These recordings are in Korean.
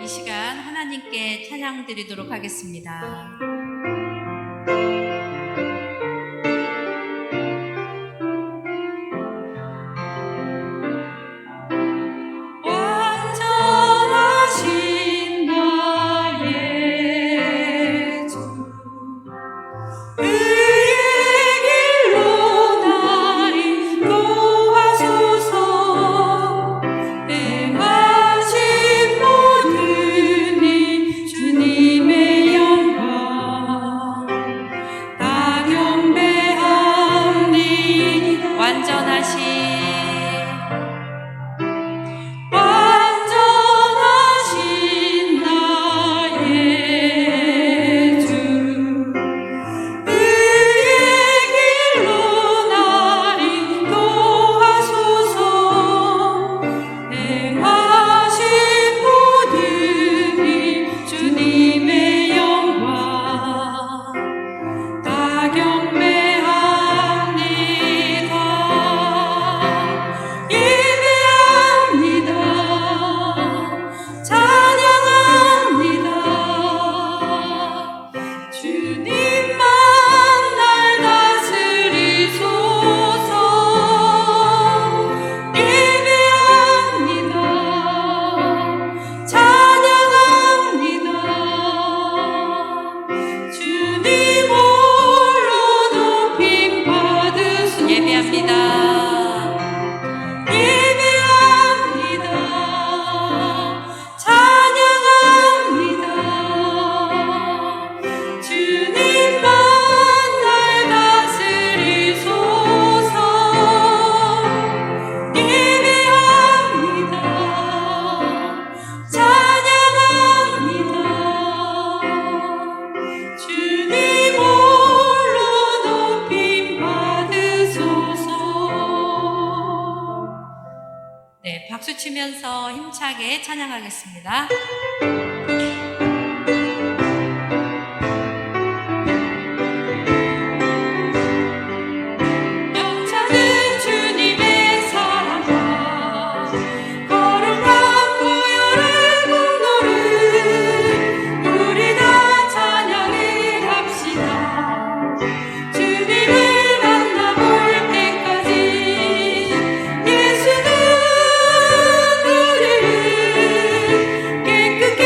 이 시간 하나님께 찬양 드리도록 하겠습니다. 완전하신 나의 주, 의의 길로 날 인도하소서. 행하신 모든 일 주님의 영광 다 경배하니. 완전하신 나의 주, 의의 길로 날 인도하소서. 행하신 모든 일 주님의 영광 다 경배합니다. 예배합니다. 찬양합니다. 주님만 날 다스리소서. 예배합니다. 찬양합니다. 주님 홀로 높임 받으소서. 예배합니다. 예배합니다. 찬양합니다. 주님만 날 다스리소서. 예배합니다. 찬양합니다. 주님 홀로 높임 받으소서. 네, 박수 치면서 힘차게 찬양하겠습니다. 영창은 주님의 사랑과 거룩한 보혈의 공로를 우리 다 찬양을 합시다. 주님을 만나볼 때까지 예수는 우리를 깨끗게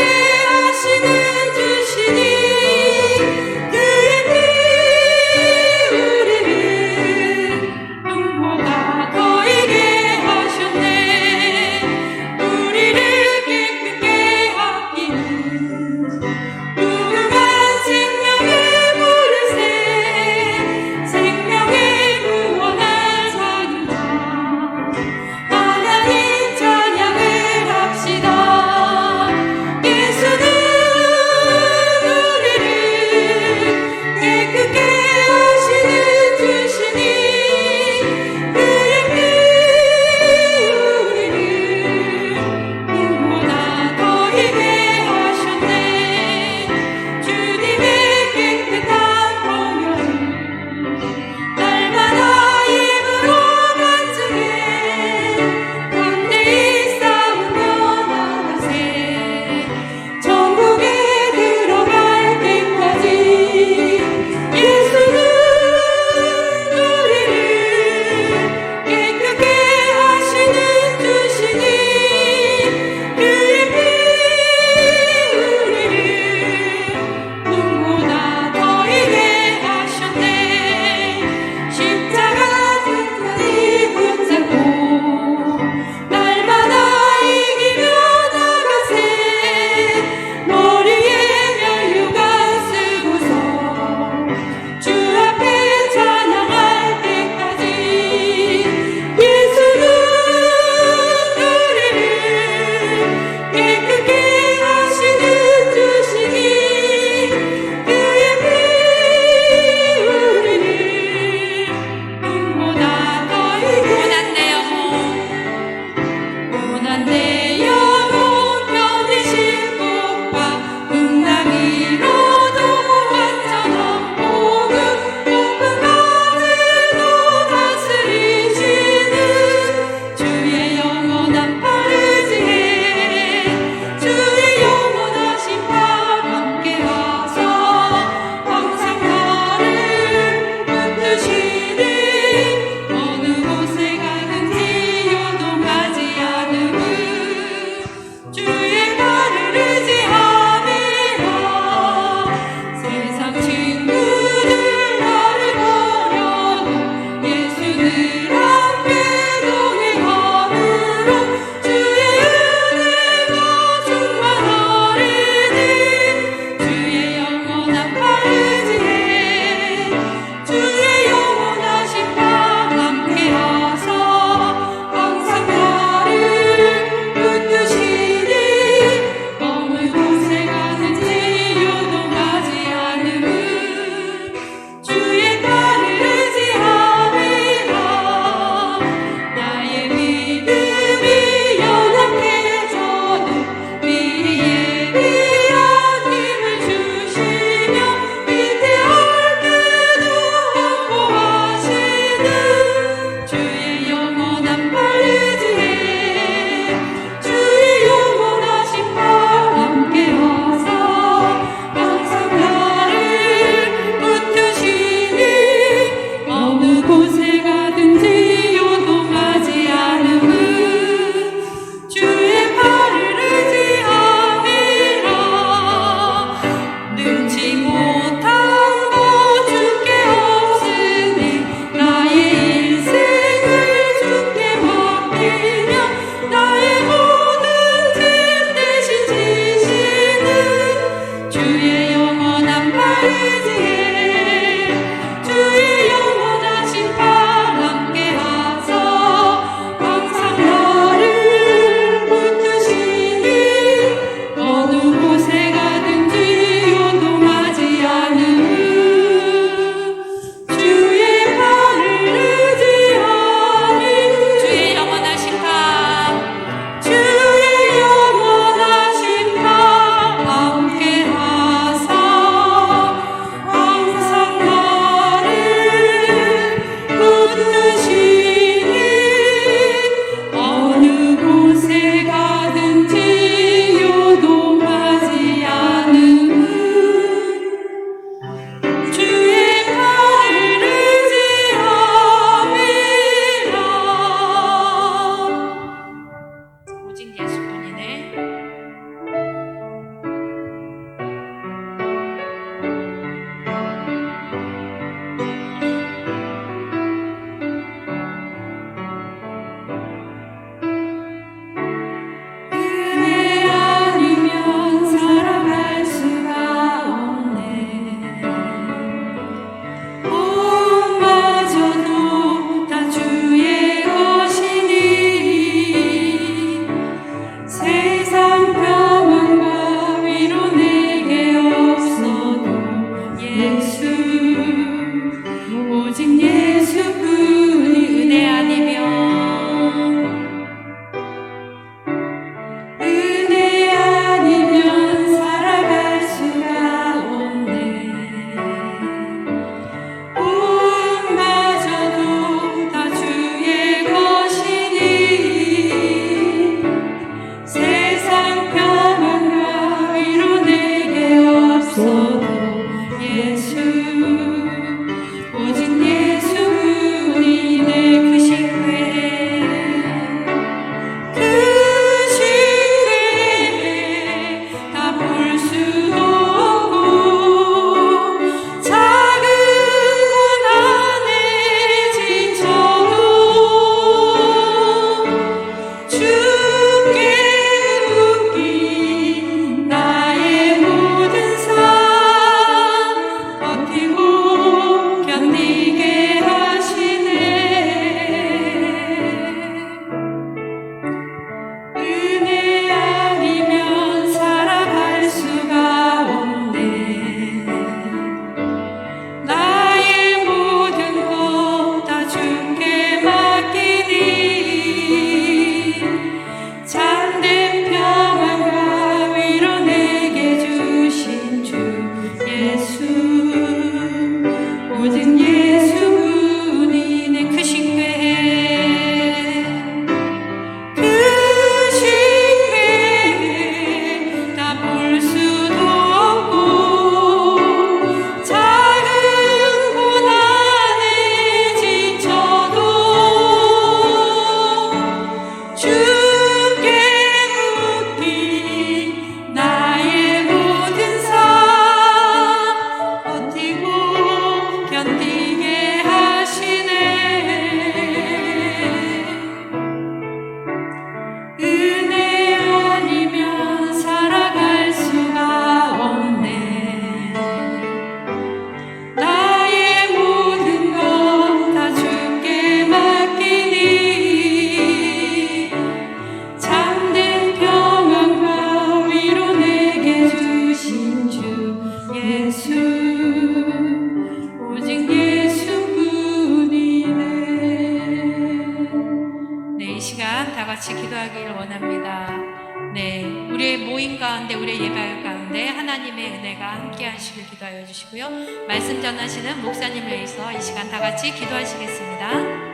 모임 가운데, 우리의 예배 가운데 하나님의 은혜가 함께 하시길 기도하여 주시고요. 말씀 전하시는 목사님을 위해서 이 시간 다 같이 기도하시겠습니다.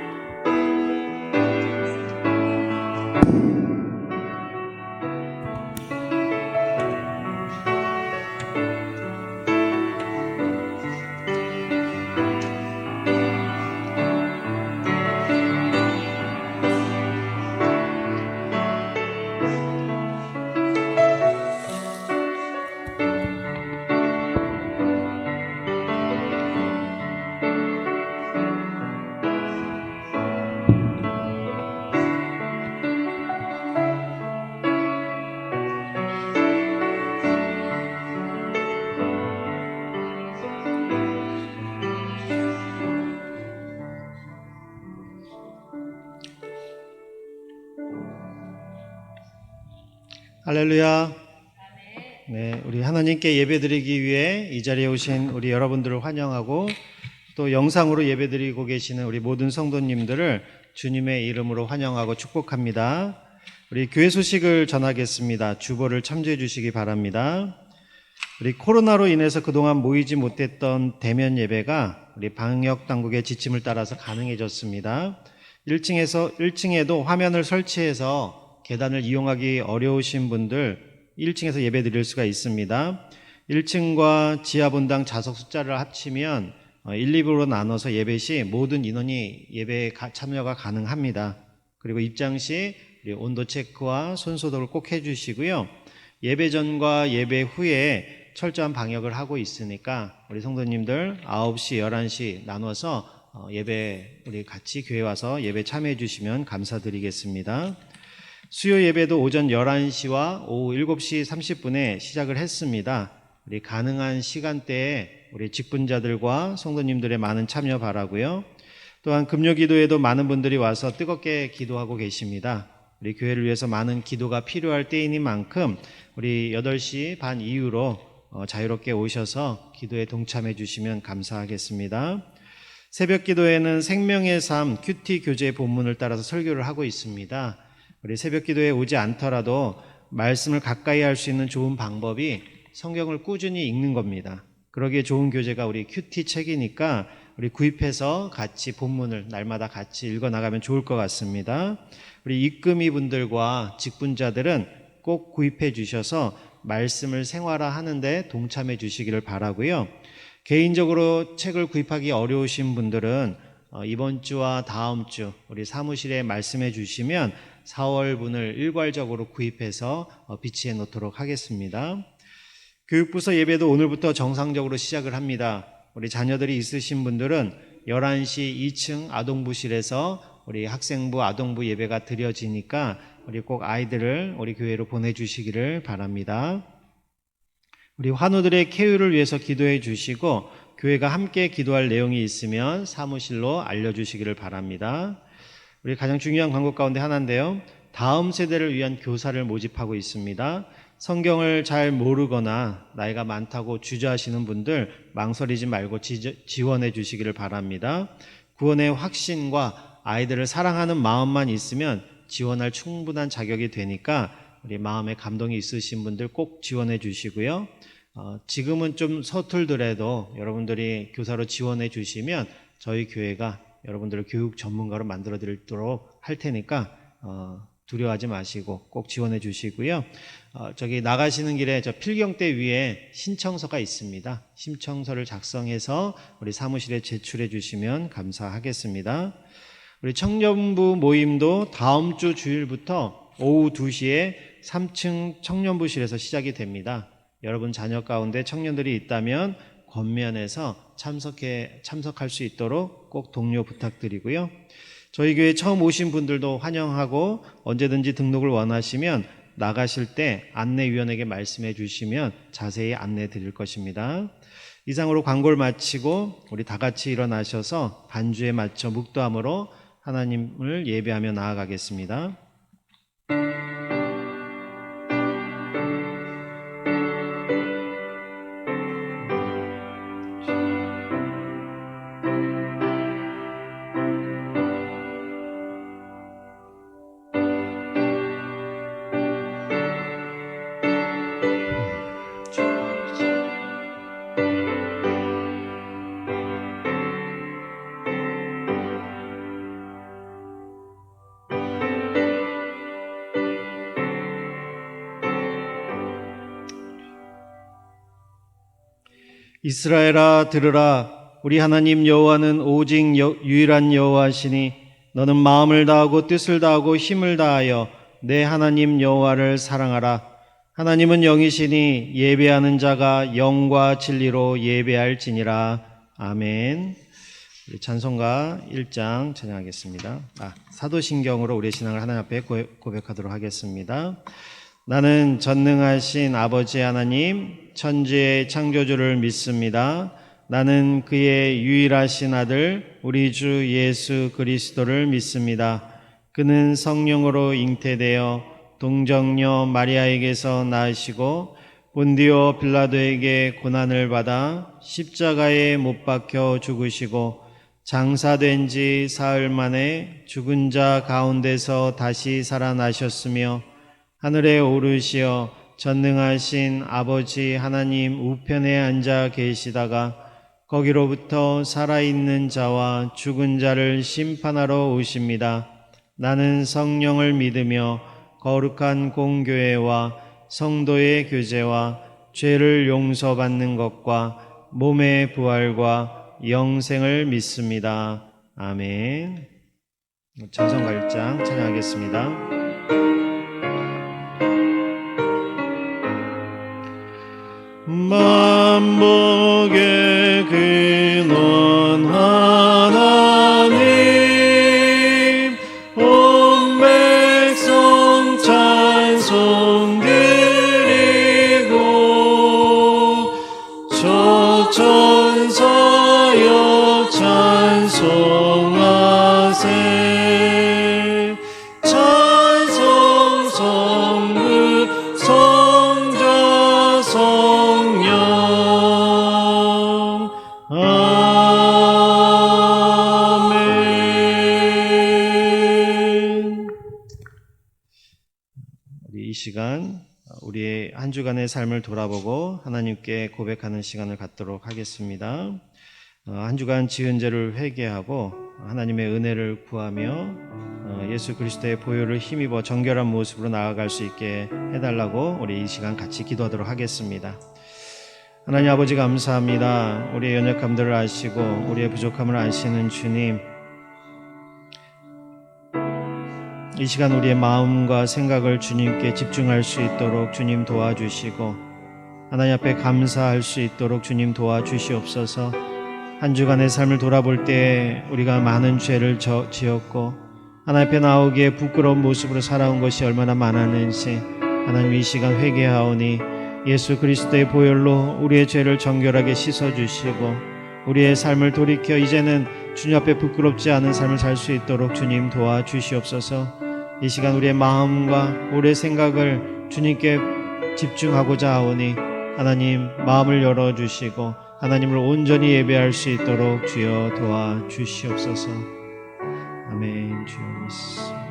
할렐루야. 네, 우리 하나님께 예배드리기 위해 이 자리에 오신 우리 여러분들을 환영하고, 또 영상으로 예배드리고 계시는 우리 모든 성도님들을 주님의 이름으로 환영하고 축복합니다. 우리 교회 소식을 전하겠습니다. 주보를 참조해 주시기 바랍니다. 우리 코로나로 인해서 그동안 모이지 못했던 대면 예배가 우리 방역 당국의 지침을 따라서 가능해졌습니다. 1층에도 화면을 설치해서 계단을 이용하기 어려우신 분들 1층에서 예배 드릴 수가 있습니다. 1층과 지하 본당 좌석 숫자를 합치면 1, 2부로 나눠서 예배 시 모든 인원이 예배에 참여가 가능합니다. 그리고 입장 시 온도 체크와 손 소독을 꼭 해주시고요. 예배 전과 예배 후에 철저한 방역을 하고 있으니까 우리 성도님들 9시, 11시 나눠서 예배 우리 같이 교회 와서 예배 참여해 주시면 감사드리겠습니다. 수요 예배도 오전 11시와 오후 7시 30분에 시작을 했습니다. 우리 가능한 시간대에 우리 직분자들과 성도님들의 많은 참여 바라고요. 또한 금요 기도에도 많은 분들이 와서 뜨겁게 기도하고 계십니다. 우리 교회를 위해서 많은 기도가 필요할 때이니만큼 우리 8시 반 이후로 자유롭게 오셔서 기도에 동참해 주시면 감사하겠습니다. 새벽 기도에는 생명의 삶 큐티 교재 본문을 따라서 설교를 하고 있습니다. 우리 새벽 기도에 오지 않더라도 말씀을 가까이 할 수 있는 좋은 방법이 성경을 꾸준히 읽는 겁니다. 그러기에 좋은 교재가 우리 큐티 책이니까 우리 구입해서 같이 본문을 날마다 같이 읽어나가면 좋을 것 같습니다. 우리 입금이 분들과 직분자들은 꼭 구입해 주셔서 말씀을 생활화하는데 동참해 주시기를 바라고요. 개인적으로 책을 구입하기 어려우신 분들은 이번 주와 다음 주 우리 사무실에 말씀해 주시면 4월분을 일괄적으로 구입해서 비치해 놓도록 하겠습니다. 교육부서 예배도 오늘부터 정상적으로 시작을 합니다. 우리 자녀들이 있으신 분들은 11시 2층 아동부실에서 우리 학생부 아동부 예배가 드려지니까 우리 꼭 아이들을 우리 교회로 보내주시기를 바랍니다. 우리 환우들의 쾌유를 위해서 기도해 주시고, 교회가 함께 기도할 내용이 있으면 사무실로 알려주시기를 바랍니다. 우리 가장 중요한 광고 가운데 하나인데요, 다음 세대를 위한 교사를 모집하고 있습니다. 성경을 잘 모르거나 나이가 많다고 주저하시는 분들 망설이지 말고 지원해 주시기를 바랍니다. 구원의 확신과 아이들을 사랑하는 마음만 있으면 지원할 충분한 자격이 되니까 우리 마음에 감동이 있으신 분들 꼭 지원해 주시고요. 지금은 좀 서툴더라도 여러분들이 교사로 지원해 주시면 저희 교회가 여러분들을 교육 전문가로 만들어 드리도록 할 테니까 두려워하지 마시고 꼭 지원해 주시고요. 저기 나가시는 길에 저 필경대 위에 신청서가 있습니다. 신청서를 작성해서 우리 사무실에 제출해 주시면 감사하겠습니다. 우리 청년부 모임도 다음 주 주일부터 오후 2시에 3층 청년부실에서 시작이 됩니다. 여러분 자녀 가운데 청년들이 있다면 권면해서 참석할 수 있도록 꼭 독려 부탁드리고요. 저희 교회 처음 오신 분들도 환영하고, 언제든지 등록을 원하시면 나가실 때 안내위원에게 말씀해 주시면 자세히 안내 드릴 것입니다. 이상으로 광고를 마치고 우리 다 같이 일어나셔서 반주에 맞춰 묵도함으로 하나님을 예배하며 나아가겠습니다. 이스라엘아 들으라. 우리 하나님 여호와는 오직 유일한 여호와시니 너는 마음을 다하고 뜻을 다하고 힘을 다하여 내 하나님 여호와를 사랑하라. 하나님은 영이시니 예배하는 자가 영과 진리로 예배할지니라. 아멘. 우리 찬송가 1장 찬양하겠습니다. 사도신경으로 우리의 신앙을 하나님 앞에 고백하도록 하겠습니다. 나는 전능하신 아버지 하나님, 천지의 창조주를 믿습니다. 나는 그의 유일하신 아들 우리 주 예수 그리스도를 믿습니다. 그는 성령으로 잉태되어 동정녀 마리아에게서 나으시고 본디오 빌라도에게 고난을 받아 십자가에 못 박혀 죽으시고 장사된 지 사흘 만에 죽은 자 가운데서 다시 살아나셨으며 하늘에 오르시어 전능하신 아버지 하나님 우편에 앉아 계시다가 거기로부터 살아있는 자와 죽은 자를 심판하러 오십니다. 나는 성령을 믿으며 거룩한 공교회와 성도의 교제와 죄를 용서받는 것과 몸의 부활과 영생을 믿습니다. 아멘. 찬송가 1장 찬양하겠습니다. 만복의 근원 하나님 온 백성 찬송 드리고 저 천사여 찬송하세 찬송 성부 성자 성령 아멘. 우리 이 시간 우리의 한 주간의 삶을 돌아보고 하나님께 고백하는 시간을 갖도록 하겠습니다. 한 주간 지은 죄를 회개하고 하나님의 은혜를 구하며 예수 그리스도의 보혈을 힘입어 정결한 모습으로 나아갈 수 있게 해달라고 우리 이 시간 같이 기도하도록 하겠습니다. 하나님 아버지 감사합니다. 우리의 연약함들을 아시고 우리의 부족함을 아시는 주님, 이 시간 우리의 마음과 생각을 주님께 집중할 수 있도록 주님 도와주시고 하나님 앞에 감사할 수 있도록 주님 도와주시옵소서. 한 주간의 삶을 돌아볼 때 우리가 많은 죄를 지었고 하나님 앞에 나오기에 부끄러운 모습으로 살아온 것이 얼마나 많았는지 하나님 이 시간 회개하오니 예수 그리스도의 보혈로 우리의 죄를 정결하게 씻어주시고 우리의 삶을 돌이켜 이제는 주님 앞에 부끄럽지 않은 삶을 살 수 있도록 주님 도와주시옵소서. 이 시간 우리의 마음과 우리의 생각을 주님께 집중하고자 하오니 하나님 마음을 열어주시고 하나님을 온전히 예배할 수 있도록 주여 도와주시옵소서. 아멘. 주여 믿습니다.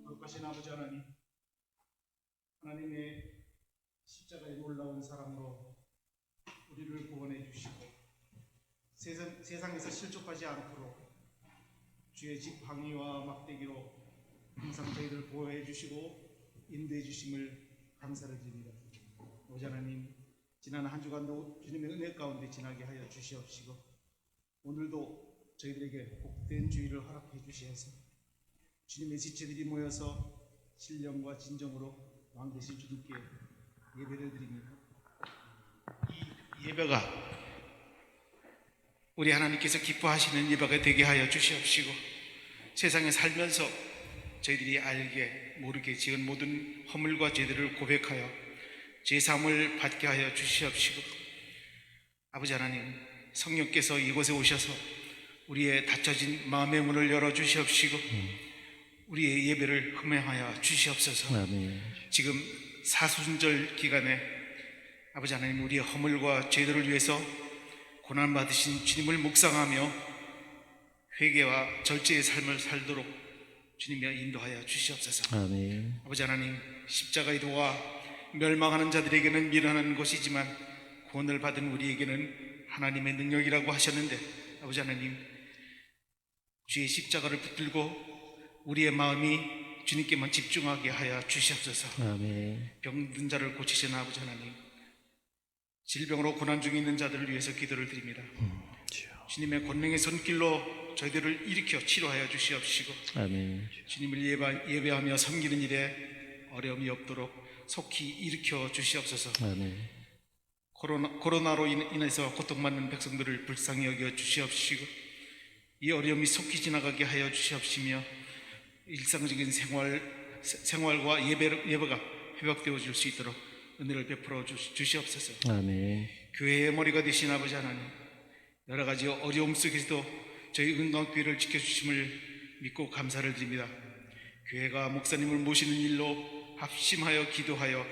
거룩하신 아버지 하나님, 하나님의 십자가에 놀라운 사랑으로 우리를 구원해 주시고 세상에서 실족하지 않도록 주의 지팡이와 막대기로 항상 저희를 보호해 주시고 인도해 주심을 감사를 드립니다. 아버지 하나님, 지난 한 주간도 주님의 은혜 가운데 지나게 하여 주시옵시고 오늘도 저희들에게 복된 주의를 허락해 주시어서 주님의 지체들이 모여서 신령과 진정으로 왕 되신 주님께 예배를 드립니다. 이 예배가 우리 하나님께서 기뻐하시는 예배가 되게 하여 주시옵시고 세상에 살면서 저희들이 알게 모르게 지은 모든 허물과 죄들을 고백하여 죄사함을 받게 하여 주시옵시고 아버지 하나님, 성령께서 이곳에 오셔서 우리의 닫혀진 마음의 문을 열어 주시옵시고 우리의 예배를 흠행하여 주시옵소서. 아멘. 지금 사순절 기간에 아버지 하나님, 우리의 허물과 죄들을 위해서 고난받으신 주님을 묵상하며 회개와 절제의 삶을 살도록 주님이 인도하여 주시옵소서. 아멘. 아버지 하나님, 십자가의 도와 멸망하는 자들에게는 미련한 것이지만 구원을 받은 우리에게는 하나님의 능력이라고 하셨는데 아버지 하나님, 주의 십자가를 붙들고 우리의 마음이 주님께만 집중하게 하여 주시옵소서. 아멘. 병든 자를 고치시는 아버지 하나님, 질병으로 고난 중에 있는 자들을 위해서 기도를 드립니다. 주여. 주님의 권능의 손길로 저희들을 일으켜 치료하여 주시옵시고, 아멘. 주님을 예배하며 섬기는 일에 어려움이 없도록 속히 일으켜 주시옵소서. 아멘. 코로나로 인해서 고통받는 백성들을 불쌍히 여겨 주시옵시고, 이 어려움이 속히 지나가게 하여 주시옵시며, 일상적인 생활과 예배가 회복되어 줄 수 있도록 은혜를 베풀어 주시옵소서. 아멘. 교회의 머리가 되신 아버지 하나님, 여러 가지 어려움 속에서도 저희 은광교회를 지켜주심을 믿고 감사를 드립니다. 교회가 목사님을 모시는 일로 합심하여 기도하여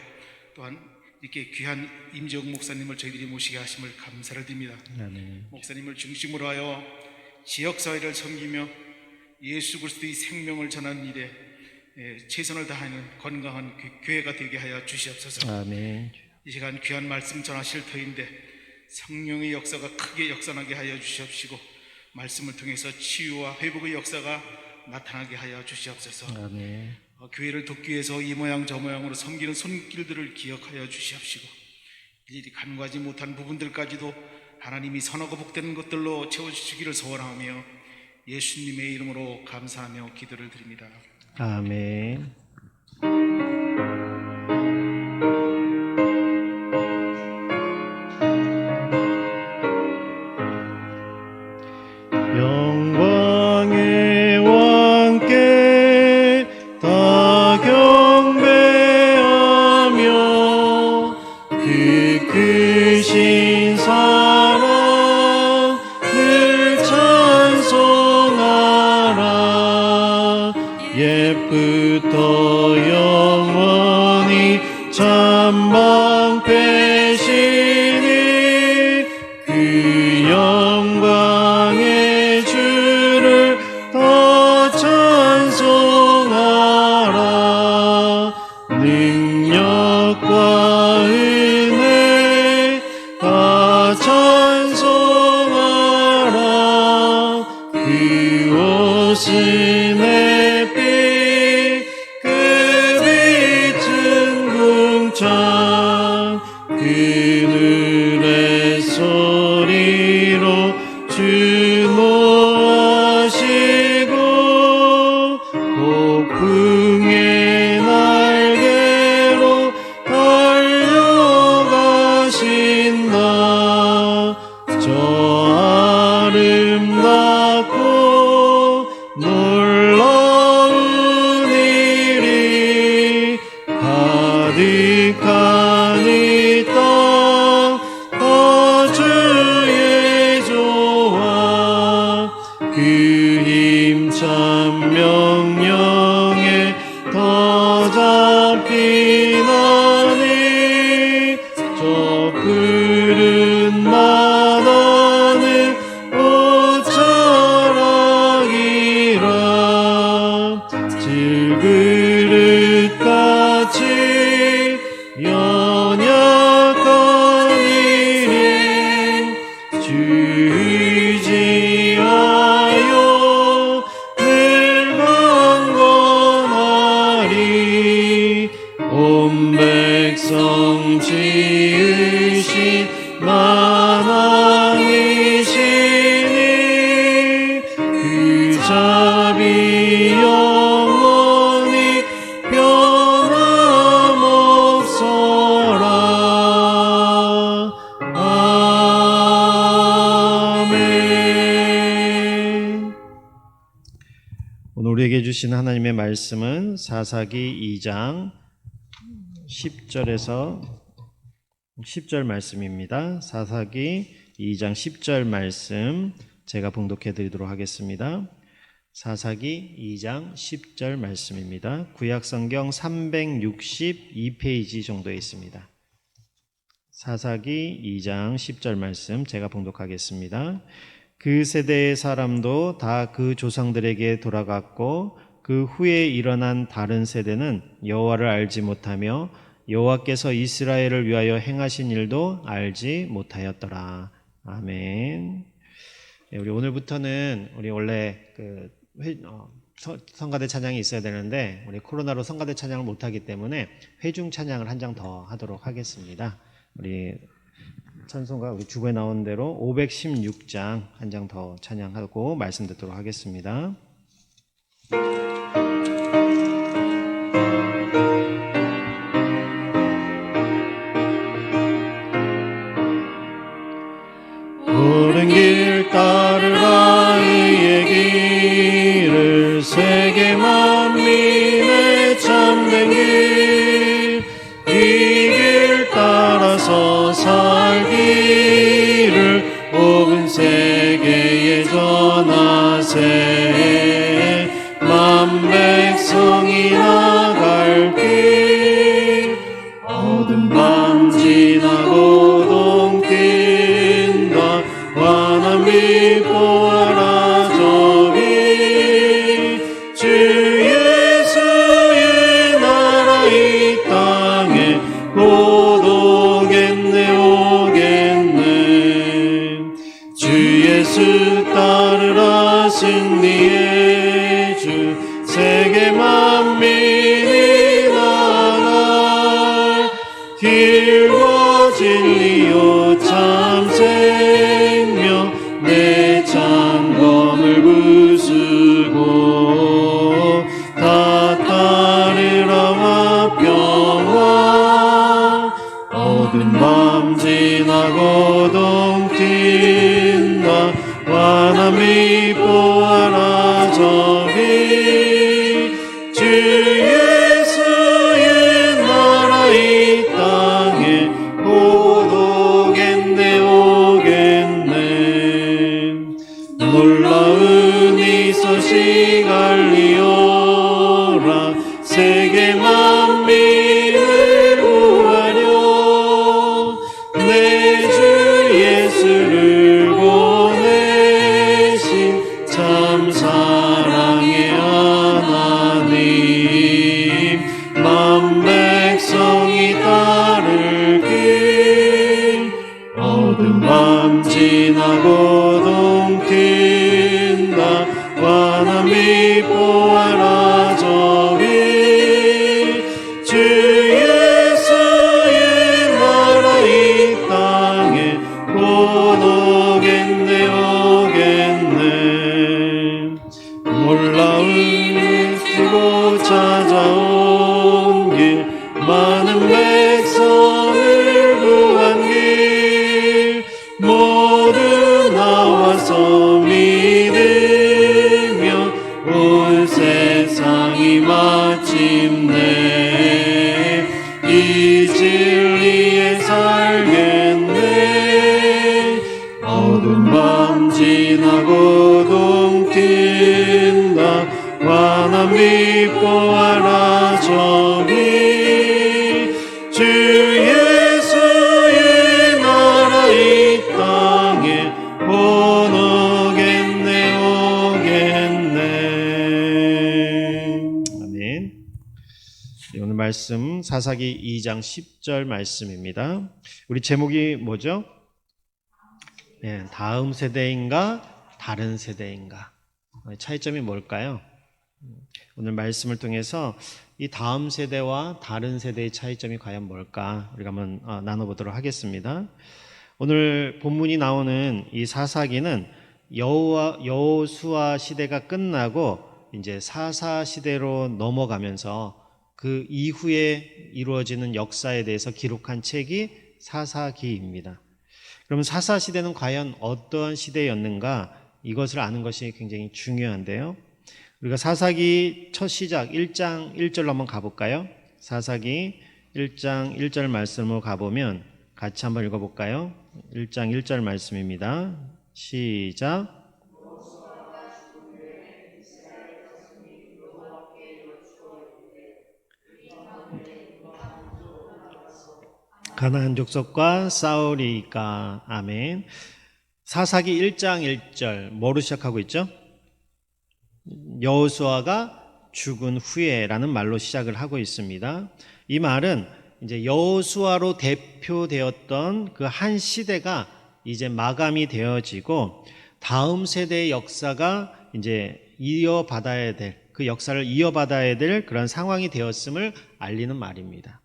또한 이렇게 귀한 임재욱 목사님을 저희들이 모시게 하심을 감사를 드립니다. 아멘. 목사님을 중심으로 하여 지역사회를 섬기며 예수 그리스도의 생명을 전하는 일에 최선을 다하는 건강한 교회가 되게 하여 주시옵소서. 아멘. 이 시간 귀한 말씀 전하실 터인데 성령의 역사가 크게 역사나게 하여 주시옵시고, 말씀을 통해서 치유와 회복의 역사가 나타나게 하여 주시옵소서. 아멘. 교회를 돕기 위해서 이 모양 저 모양으로 섬기는 손길들을 기억하여 주시옵시고, 일일이 간과하지 못한 부분들까지도 하나님이 선하고 복되는 것들로 채워주시기를 소원하며 예수님의 이름으로 감사하며 기도를 드립니다. 아멘. 영광의 왕께 다 경배하며 그 크신 사랑 늘 찬송하라. 옛부터 영원히 찬방 패시니 그 영광의 주를 더 찬송하라. 능력과 은혜 다 찬송하라. 그 옷은 햇빛 그 빛은 궁창 그늘의 소리로 주노하시고 폭풍의 날개로 달려가신다. 저 아름답고 놀라운 일이 가득한 이 땅 다 주의 조화 그 힘찬 명령에 더 잡히나니 저 푸른 바다는 옷자락이라. 질그릇같이 연약한 일에 주의지하여 늘 강건하리. 온 백성 지으신 만왕이시니 그 자비 영원히 변함없어라. 아멘. 오늘 우리에게 주신 하나님의 말씀은 사사기 2장 10절에서 10절 말씀입니다. 사사기 2장 10절 말씀 제가 봉독해 드리도록 하겠습니다. 사사기 2장 10절 말씀입니다. 구약성경 362페이지 정도에 있습니다. 사사기 2장 10절 말씀 제가 봉독하겠습니다. 그 세대의 사람도 다 그 조상들에게 돌아갔고 그 후에 일어난 다른 세대는 여호와를 알지 못하며 여호와께서 이스라엘을 위하여 행하신 일도 알지 못하였더라. 아멘. 우리 오늘부터는 우리 원래 성가대 찬양이 있어야 되는데 우리 코로나로 성가대 찬양을 못하기 때문에 회중 찬양을 한 장 더 하도록 하겠습니다. 우리 찬송가 우리 주부에 나온 대로 516장 한 장 더 찬양하고 말씀 듣도록 하겠습니다. 옳은 길 따르라 의의 길을 세계 만민의 참된 길 이 길 따라서 살기를 온 세계에 전하세 만 백성이 나갈 길 어두운 밤 지나고 동뛴다 환한 빛 보아라 저기 주 예수의 나라 이 땅에 곧 오겠네 오겠네 주 예수 따르라 승리의 주 세계 만민이 나갈 길과 진리요 참 생명 내 창검을 부수고 다 따르라 화평화 어두운 밤 지나고 동튄다 환한 빛 보아라 저기 주 예수의 나라 이 땅에 곧 오겠네 오겠네 놀라운 이 소식 알리오라 세계 만민을 구하려 내 주 예수를 보내신 참 사랑의 하나님 만 백성이 따를 길 어두운 밤 지나고 동튄다 환한 빛 보아라 저기 주 예수의 나라 이 땅에 곧 오겠네 오겠네 놀라운 예수고 찾아온 길 많은 백성을 구한 길 모두 나와서 믿으며 온 세상이 마침내 이 진리에 살겠네 어두운 밤 지나고 동튄다 환한 빛 보아라 저기 주 예수의 나라 이 땅에 곧 오겠네 오겠네 아멘. 오늘 말씀 사사기 2장 10절 말씀입니다. 우리 제목이 뭐죠? 네, 다음 세대인가 다른 세대인가 차이점이 뭘까요? 오늘 말씀을 통해서 이 다음 세대와 다른 세대의 차이점이 과연 뭘까 우리가 한번 나눠보도록 하겠습니다. 오늘 본문이 나오는 이 사사기는 여호수아 시대가 끝나고 이제 사사 시대로 넘어가면서 그 이후에 이루어지는 역사에 대해서 기록한 책이 사사기입니다. 그러면 사사 시대는 과연 어떠한 시대였는가 이것을 아는 것이 굉장히 중요한데요. 우리가 사사기 첫 시작 1장 1절로 한번 가볼까요? 사사기 1장 1절 말씀으로 가보면 같이 한번 읽어볼까요? 1장 1절 말씀입니다. 시작. 가나안 족속과 싸우리까. 아멘. 사사기 1장 1절 뭐로 시작하고 있죠? 여호수아가 죽은 후에라는 말로 시작을 하고 있습니다. 이 말은 이제 여호수아로 대표되었던 그 한 시대가 이제 마감이 되어지고 다음 세대의 역사가 이제 이어받아야 될, 그 역사를 이어받아야 될 그런 상황이 되었음을 알리는 말입니다.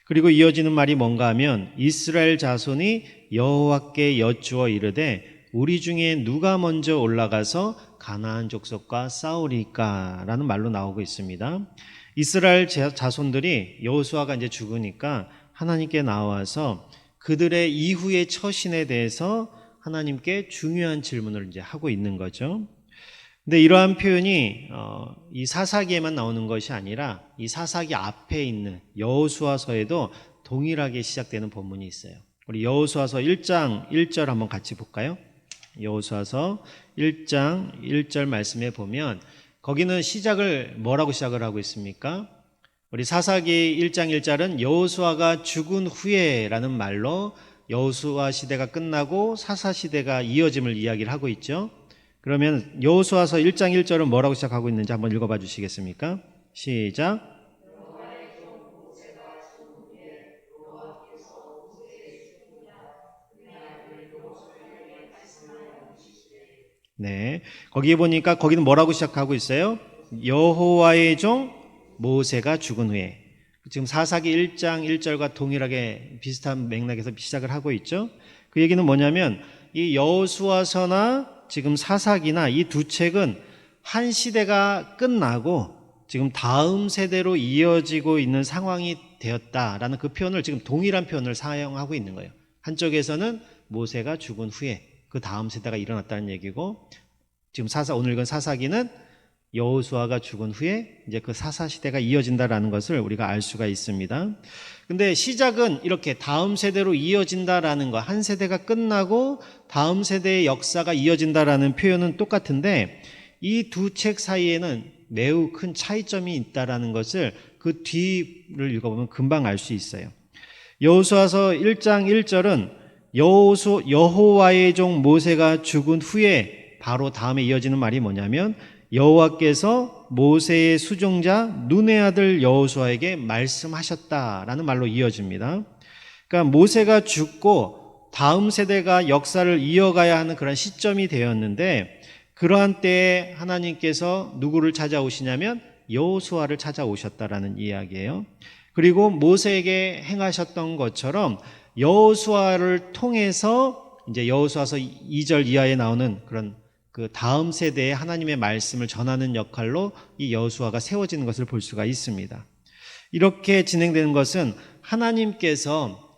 그리고 이어지는 말이 뭔가 하면 이스라엘 자손이 여호와께 여쭈어 이르되 우리 중에 누가 먼저 올라가서 가나안 족속과 싸우리까라는 말로 나오고 있습니다. 이스라엘 자손들이 여호수아가 이제 죽으니까 하나님께 나와서 그들의 이후의 처신에 대해서 하나님께 중요한 질문을 이제 하고 있는 거죠. 근데 이러한 표현이 이 사사기에만 나오는 것이 아니라 이 사사기 앞에 있는 여호수아서에도 동일하게 시작되는 본문이 있어요. 우리 여호수아서 1장 1절 한번 같이 볼까요? 여호수아서 1장 1절 말씀에 보면 거기는 시작을 뭐라고 시작을 하고 있습니까? 우리 사사기 1장 1절은 여호수아가 죽은 후에라는 말로 여호수아 시대가 끝나고 사사 시대가 이어짐을 이야기를 하고 있죠. 그러면 여호수아서 1장 1절은 뭐라고 시작하고 있는지 한번 읽어봐 주시겠습니까? 시작. 네, 거기에 보니까 거기는 뭐라고 시작하고 있어요? 여호와의 종 모세가 죽은 후에. 지금 사사기 1장 1절과 동일하게 비슷한 맥락에서 시작을 하고 있죠. 그 얘기는 뭐냐면 이 여호수아서나 지금 사사기나 이 두 책은 한 시대가 끝나고 지금 다음 세대로 이어지고 있는 상황이 되었다라는 그 표현을 지금 동일한 표현을 사용하고 있는 거예요. 한쪽에서는 모세가 죽은 후에 그 다음 세대가 일어났다는 얘기고, 지금 오늘 읽은 사사기는 여호수아가 죽은 후에 이제 그 사사 시대가 이어진다라는 것을 우리가 알 수가 있습니다. 근데 시작은 이렇게 다음 세대로 이어진다라는 거, 한 세대가 끝나고 다음 세대의 역사가 이어진다라는 표현은 똑같은데 이 두 책 사이에는 매우 큰 차이점이 있다라는 것을 그 뒤를 읽어보면 금방 알 수 있어요. 여호수아서 1장 1절은 여호와의 종 모세가 죽은 후에 바로 다음에 이어지는 말이 뭐냐면 여호와께서 모세의 수종자 눈의 아들 여호수아에게 말씀하셨다라는 말로 이어집니다. 그러니까 모세가 죽고 다음 세대가 역사를 이어가야 하는 그런 시점이 되었는데 그러한 때에 하나님께서 누구를 찾아오시냐면 여호수아를 찾아오셨다라는 이야기예요. 그리고 모세에게 행하셨던 것처럼 여호수아를 통해서 이제 여호수아서 2절 이하에 나오는 그런 그 다음 세대에 하나님의 말씀을 전하는 역할로 이 여호수아가 세워지는 것을 볼 수가 있습니다. 이렇게 진행되는 것은 하나님께서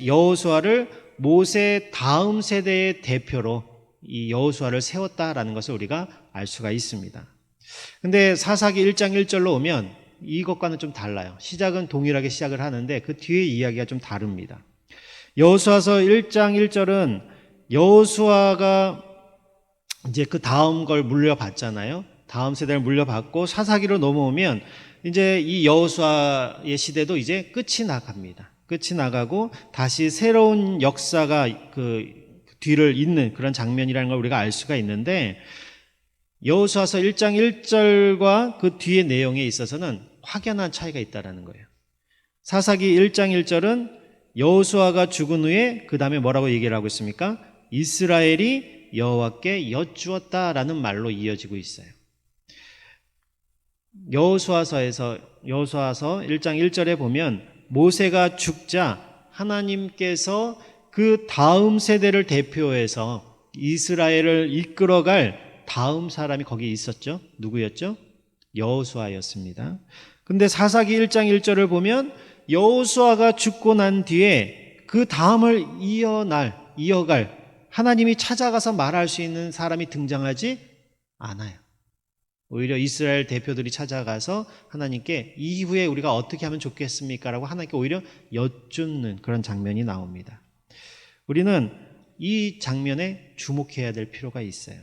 여호수아를 모세 다음 세대의 대표로 이 여호수아를 세웠다라는 것을 우리가 알 수가 있습니다. 근데 사사기 1장 1절로 오면 이것과는 좀 달라요. 시작은 동일하게 시작을 하는데 그 뒤에 이야기가 좀 다릅니다. 여호수아서 1장 1절은 여호수아가 이제 그 다음 걸 물려받잖아요. 다음 세대를 물려받고 사사기로 넘어오면 이제 이 여호수아의 시대도 이제 끝이 나갑니다. 끝이 나가고 다시 새로운 역사가 그 뒤를 잇는 그런 장면이라는 걸 우리가 알 수가 있는데 여호수아서 1장 1절과 그 뒤의 내용에 있어서는 확연한 차이가 있다는 거예요. 사사기 1장 1절은 여호수아가 죽은 후에 그 다음에 뭐라고 얘기를 하고 있습니까? 이스라엘이 여호와께 여쭈었다라는 말로 이어지고 있어요. 여호수아서 1장 1절에 보면 모세가 죽자 하나님께서 그 다음 세대를 대표해서 이스라엘을 이끌어갈 다음 사람이 거기에 있었죠. 누구였죠? 여호수아였습니다. 근데 사사기 1장 1절을 보면 여호수아가 죽고 난 뒤에 그 다음을 이어갈 하나님이 찾아가서 말할 수 있는 사람이 등장하지 않아요. 오히려 이스라엘 대표들이 찾아가서 하나님께 이후에 우리가 어떻게 하면 좋겠습니까? 라고 하나님께 오히려 여쭙는 그런 장면이 나옵니다. 우리는 이 장면에 주목해야 될 필요가 있어요.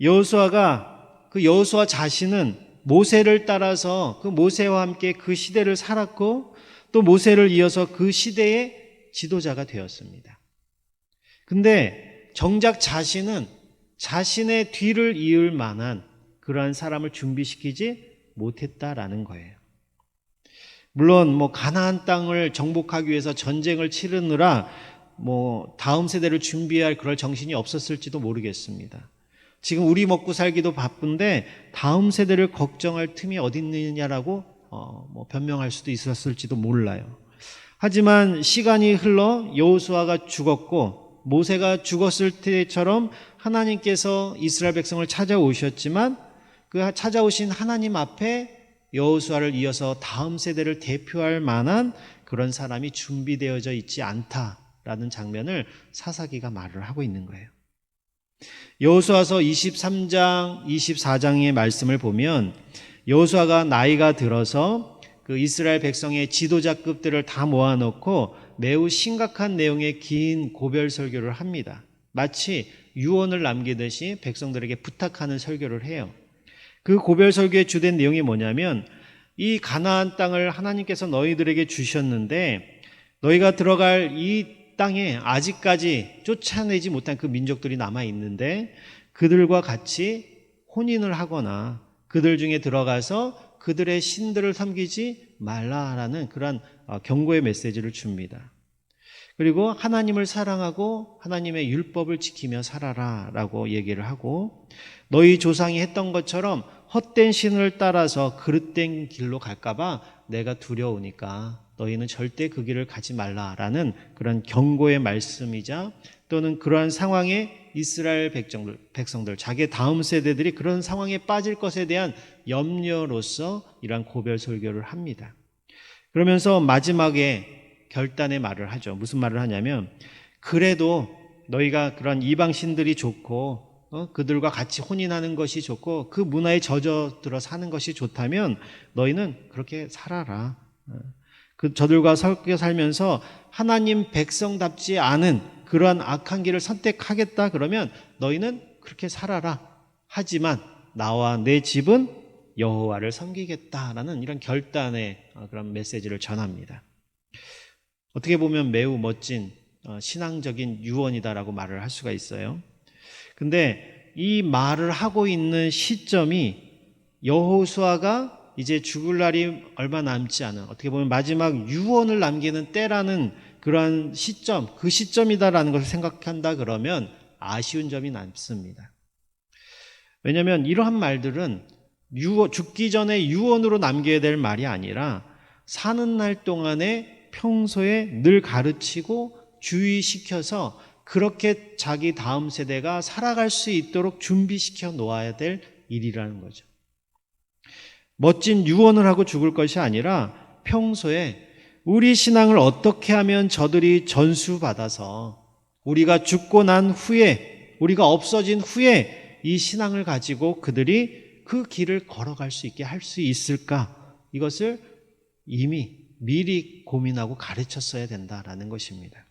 여호수아 자신은 모세를 따라서 그 모세와 함께 그 시대를 살았고 또 모세를 이어서 그 시대의 지도자가 되었습니다. 근데 정작 자신은 자신의 뒤를 이을 만한 그러한 사람을 준비시키지 못했다라는 거예요. 물론 가나안 땅을 정복하기 위해서 전쟁을 치르느라 다음 세대를 준비할 그럴 정신이 없었을지도 모르겠습니다. 지금 우리 먹고 살기도 바쁜데 다음 세대를 걱정할 틈이 어디 있느냐라고 변명할 수도 있었을지도 몰라요. 하지만 시간이 흘러 여호수아가 죽었고 모세가 죽었을 때처럼 하나님께서 이스라엘 백성을 찾아오셨지만 그 찾아오신 하나님 앞에 여호수아를 이어서 다음 세대를 대표할 만한 그런 사람이 준비되어져 있지 않다라는 장면을 사사기가 말을 하고 있는 거예요. 여호수아서 23장, 24장의 말씀을 보면 여호수아가 나이가 들어서 그 이스라엘 백성의 지도자급들을 다 모아놓고 매우 심각한 내용의 긴 고별 설교를 합니다. 마치 유언을 남기듯이 백성들에게 부탁하는 설교를 해요. 그 고별 설교의 주된 내용이 뭐냐면 이 가나안 땅을 하나님께서 너희들에게 주셨는데 너희가 들어갈 이 땅에 아직까지 쫓아내지 못한 그 민족들이 남아 있는데 그들과 같이 혼인을 하거나 그들 중에 들어가서 그들의 신들을 섬기지 말라라는 그런 경고의 메시지를 줍니다. 그리고 하나님을 사랑하고 하나님의 율법을 지키며 살아라라고 얘기를 하고 너희 조상이 했던 것처럼 헛된 신을 따라서 그릇된 길로 갈까봐 내가 두려우니까 너희는 절대 그 길을 가지 말라라는 그런 경고의 말씀이자 또는 그러한 상황에 이스라엘 백성들 자기의 다음 세대들이 그런 상황에 빠질 것에 대한 염려로서 이러한 고별 설교를 합니다. 그러면서 마지막에 결단의 말을 하죠. 무슨 말을 하냐면 그래도 너희가 그런 이방 신들이 좋고 그들과 같이 혼인하는 것이 좋고 그 문화에 젖어들어 사는 것이 좋다면 너희는 그렇게 살아라. 저들과 섞여 살면서 하나님 백성답지 않은 그러한 악한 길을 선택하겠다 그러면 너희는 그렇게 살아라. 하지만 나와 내 집은 여호와를 섬기겠다라는 이런 결단의 그런 메시지를 전합니다. 어떻게 보면 매우 멋진 신앙적인 유언이다라고 말을 할 수가 있어요. 근데 이 말을 하고 있는 시점이 여호수아가 이제 죽을 날이 얼마 남지 않은 어떻게 보면 마지막 유언을 남기는 때라는 그러한 시점, 그 시점이다라는 것을 생각한다 그러면 아쉬운 점이 남습니다. 왜냐하면 이러한 말들은 죽기 전에 유언으로 남겨야 될 말이 아니라 사는 날 동안에 평소에 늘 가르치고 주의시켜서 그렇게 자기 다음 세대가 살아갈 수 있도록 준비시켜 놓아야 될 일이라는 거죠. 멋진 유언을 하고 죽을 것이 아니라 평소에 우리 신앙을 어떻게 하면 저들이 전수받아서 우리가 죽고 난 후에 우리가 없어진 후에 이 신앙을 가지고 그들이 그 길을 걸어갈 수 있게 할 수 있을까? 이것을 이미 미리 고민하고 가르쳤어야 된다라는 것입니다.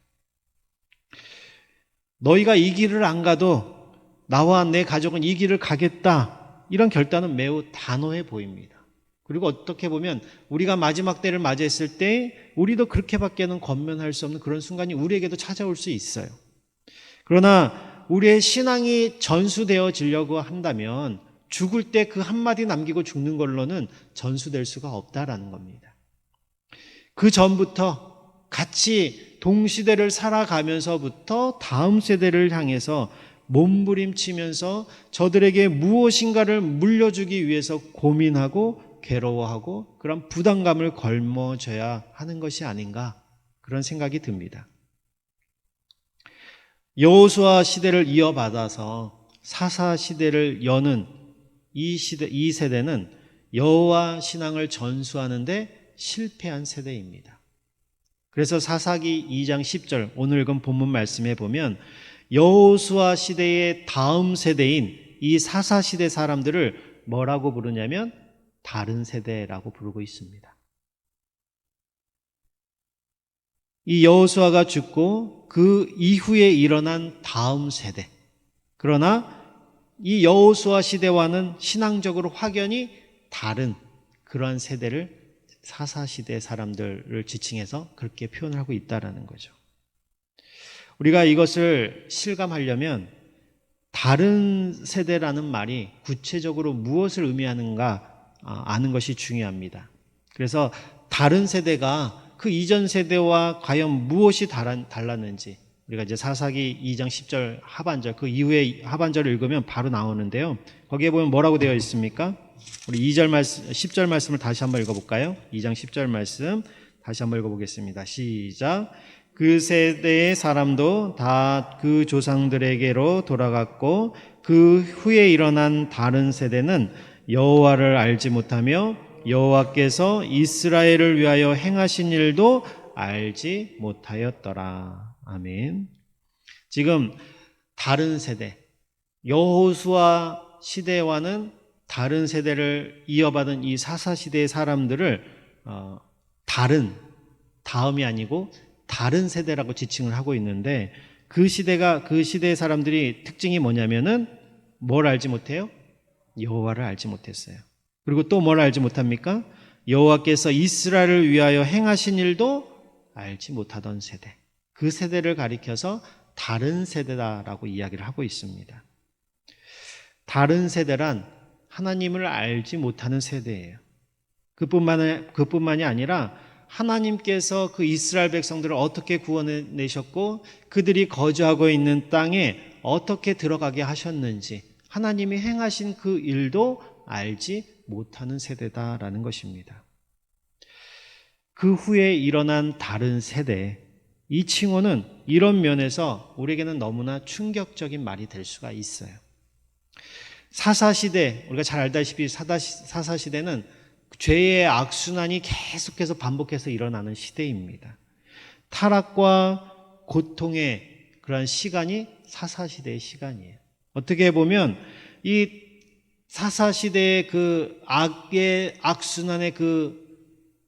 너희가 이 길을 안 가도 나와 내 가족은 이 길을 가겠다. 이런 결단은 매우 단호해 보입니다. 그리고 어떻게 보면 우리가 마지막 때를 맞이했을 때 우리도 그렇게밖에는 권면할 수 없는 그런 순간이 우리에게도 찾아올 수 있어요. 그러나 우리의 신앙이 전수되어지려고 한다면 죽을 때 그 한마디 남기고 죽는 걸로는 전수될 수가 없다라는 겁니다. 그 전부터 같이 동시대를 살아가면서부터 다음 세대를 향해서 몸부림치면서 저들에게 무엇인가를 물려주기 위해서 고민하고 괴로워하고 그런 부담감을 걸머줘야 하는 것이 아닌가 그런 생각이 듭니다. 여호수아 시대를 이어받아서 사사 시대를 여는 이 세대는 여호와 신앙을 전수하는데 실패한 세대입니다. 그래서 사사기 2장 10절 오늘 읽은 본문 말씀에 보면 여호수아 시대의 다음 세대인 이 사사 시대 사람들을 뭐라고 부르냐면 다른 세대라고 부르고 있습니다. 이 여호수아가 죽고 그 이후에 일어난 다음 세대. 그러나 이 여호수아 시대와는 신앙적으로 확연히 다른 그러한 세대를 사사 시대 사람들을 지칭해서 그렇게 표현하고 있다라는 거죠. 우리가 이것을 실감하려면 다른 세대라는 말이 구체적으로 무엇을 의미하는가 아는 것이 중요합니다. 그래서 다른 세대가 그 이전 세대와 과연 무엇이 달랐는지 우리가 이제 사사기 2장 10절 하반절, 그 이후에 하반절을 읽으면 바로 나오는데요. 거기에 보면 뭐라고 되어 있습니까? 우리 2절 말씀, 10절 말씀을 다시 한번 읽어볼까요? 2장 10절 말씀 다시 한번 읽어보겠습니다. 시작. 그 세대의 사람도 다 그 조상들에게로 돌아갔고 그 후에 일어난 다른 세대는 여호와를 알지 못하며 여호와께서 이스라엘을 위하여 행하신 일도 알지 못하였더라. 아멘. 지금 다른 세대, 여호수아 시대와는 다른 세대를 이어받은 이 사사시대의 사람들을 다음이 아니고 다른 세대라고 지칭을 하고 있는데, 그 시대의 사람들이 특징이 뭐냐면은 뭘 알지 못해요? 여호와를 알지 못했어요. 그리고 또 뭘 알지 못합니까? 여호와께서 이스라엘을 위하여 행하신 일도 알지 못하던 세대. 그 세대를 가리켜서 다른 세대다라고 이야기를 하고 있습니다. 다른 세대란 하나님을 알지 못하는 세대예요. 그뿐만이 아니라 하나님께서 그 이스라엘 백성들을 어떻게 구원해내셨고 그들이 거주하고 있는 땅에 어떻게 들어가게 하셨는지 하나님이 행하신 그 일도 알지 못하는 세대다라는 것입니다. 그 후에 일어난 다른 세대, 이 칭호는 이런 면에서 우리에게는 너무나 충격적인 말이 될 수가 있어요. 사사시대, 우리가 잘 알다시피 사사시대는 죄의 악순환이 계속해서 반복해서 일어나는 시대입니다. 타락과 고통의 그러한 시간이 사사시대의 시간이에요. 어떻게 보면 이 사사시대의 그 악순환의 그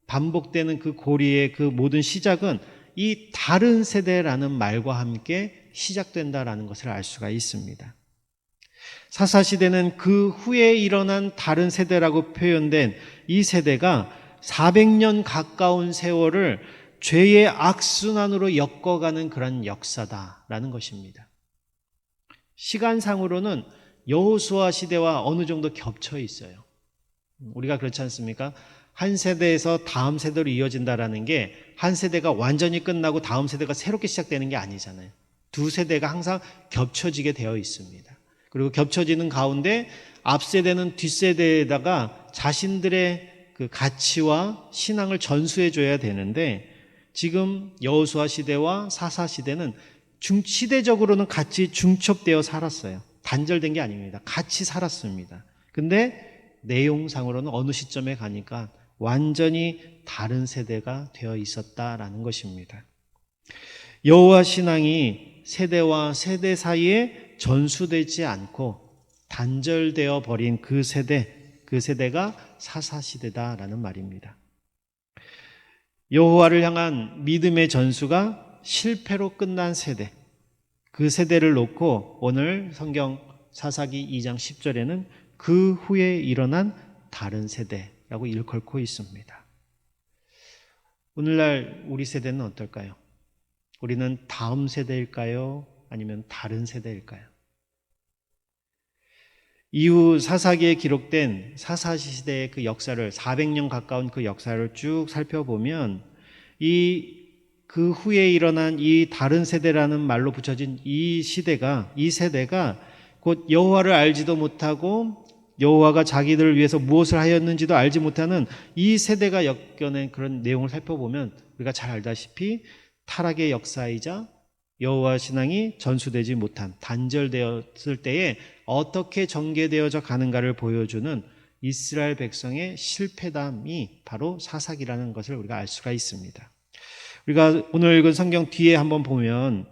반복되는 그 고리의 그 모든 시작은 이 다른 세대라는 말과 함께 시작된다라는 것을 알 수가 있습니다. 사사시대는 그 후에 일어난 다른 세대라고 표현된 이 세대가 400년 가까운 세월을 죄의 악순환으로 엮어가는 그런 역사다라는 것입니다. 시간상으로는 여호수아 시대와 어느 정도 겹쳐 있어요. 우리가 그렇지 않습니까? 한 세대에서 다음 세대로 이어진다라는 게 한 세대가 완전히 끝나고 다음 세대가 새롭게 시작되는 게 아니잖아요. 두 세대가 항상 겹쳐지게 되어 있습니다. 그리고 겹쳐지는 가운데 앞 세대는 뒷 세대에다가 자신들의 그 가치와 신앙을 전수해 줘야 되는데, 지금 여호수아 시대와 사사 시대는 시대적으로는 같이 중첩되어 살았어요. 단절된 게 아닙니다. 같이 살았습니다. 근데 내용상으로는 어느 시점에 가니까 완전히 다른 세대가 되어 있었다라는 것입니다. 여호와 신앙이 세대와 세대 사이에 전수되지 않고 단절되어 버린 그 세대가 사사시대다라는 말입니다. 여호와를 향한 믿음의 전수가 실패로 끝난 세대, 그 세대를 놓고 오늘 성경 사사기 2장 10절에는 그 후에 일어난 다른 세대라고 일컬고 있습니다. 오늘날 우리 세대는 어떨까요? 우리는 다음 세대일까요? 아니면 다른 세대일까요? 이후 사사기에 기록된 사사시대의 그 역사를, 400년 가까운 그 역사를 쭉 살펴보면 그 후에 일어난 이 다른 세대라는 말로 붙여진 이 세대가 곧 여호와를 알지도 못하고 여호와가 자기들을 위해서 무엇을 하였는지도 알지 못하는 이 세대가 엮여낸 그런 내용을 살펴보면 우리가 잘 알다시피 타락의 역사이자 여호와 신앙이 전수되지 못한, 단절되었을 때에 어떻게 전개되어져 가는가를 보여주는 이스라엘 백성의 실패담이 바로 사사기라는 것을 우리가 알 수가 있습니다. 우리가 오늘 읽은 성경 뒤에 한번 보면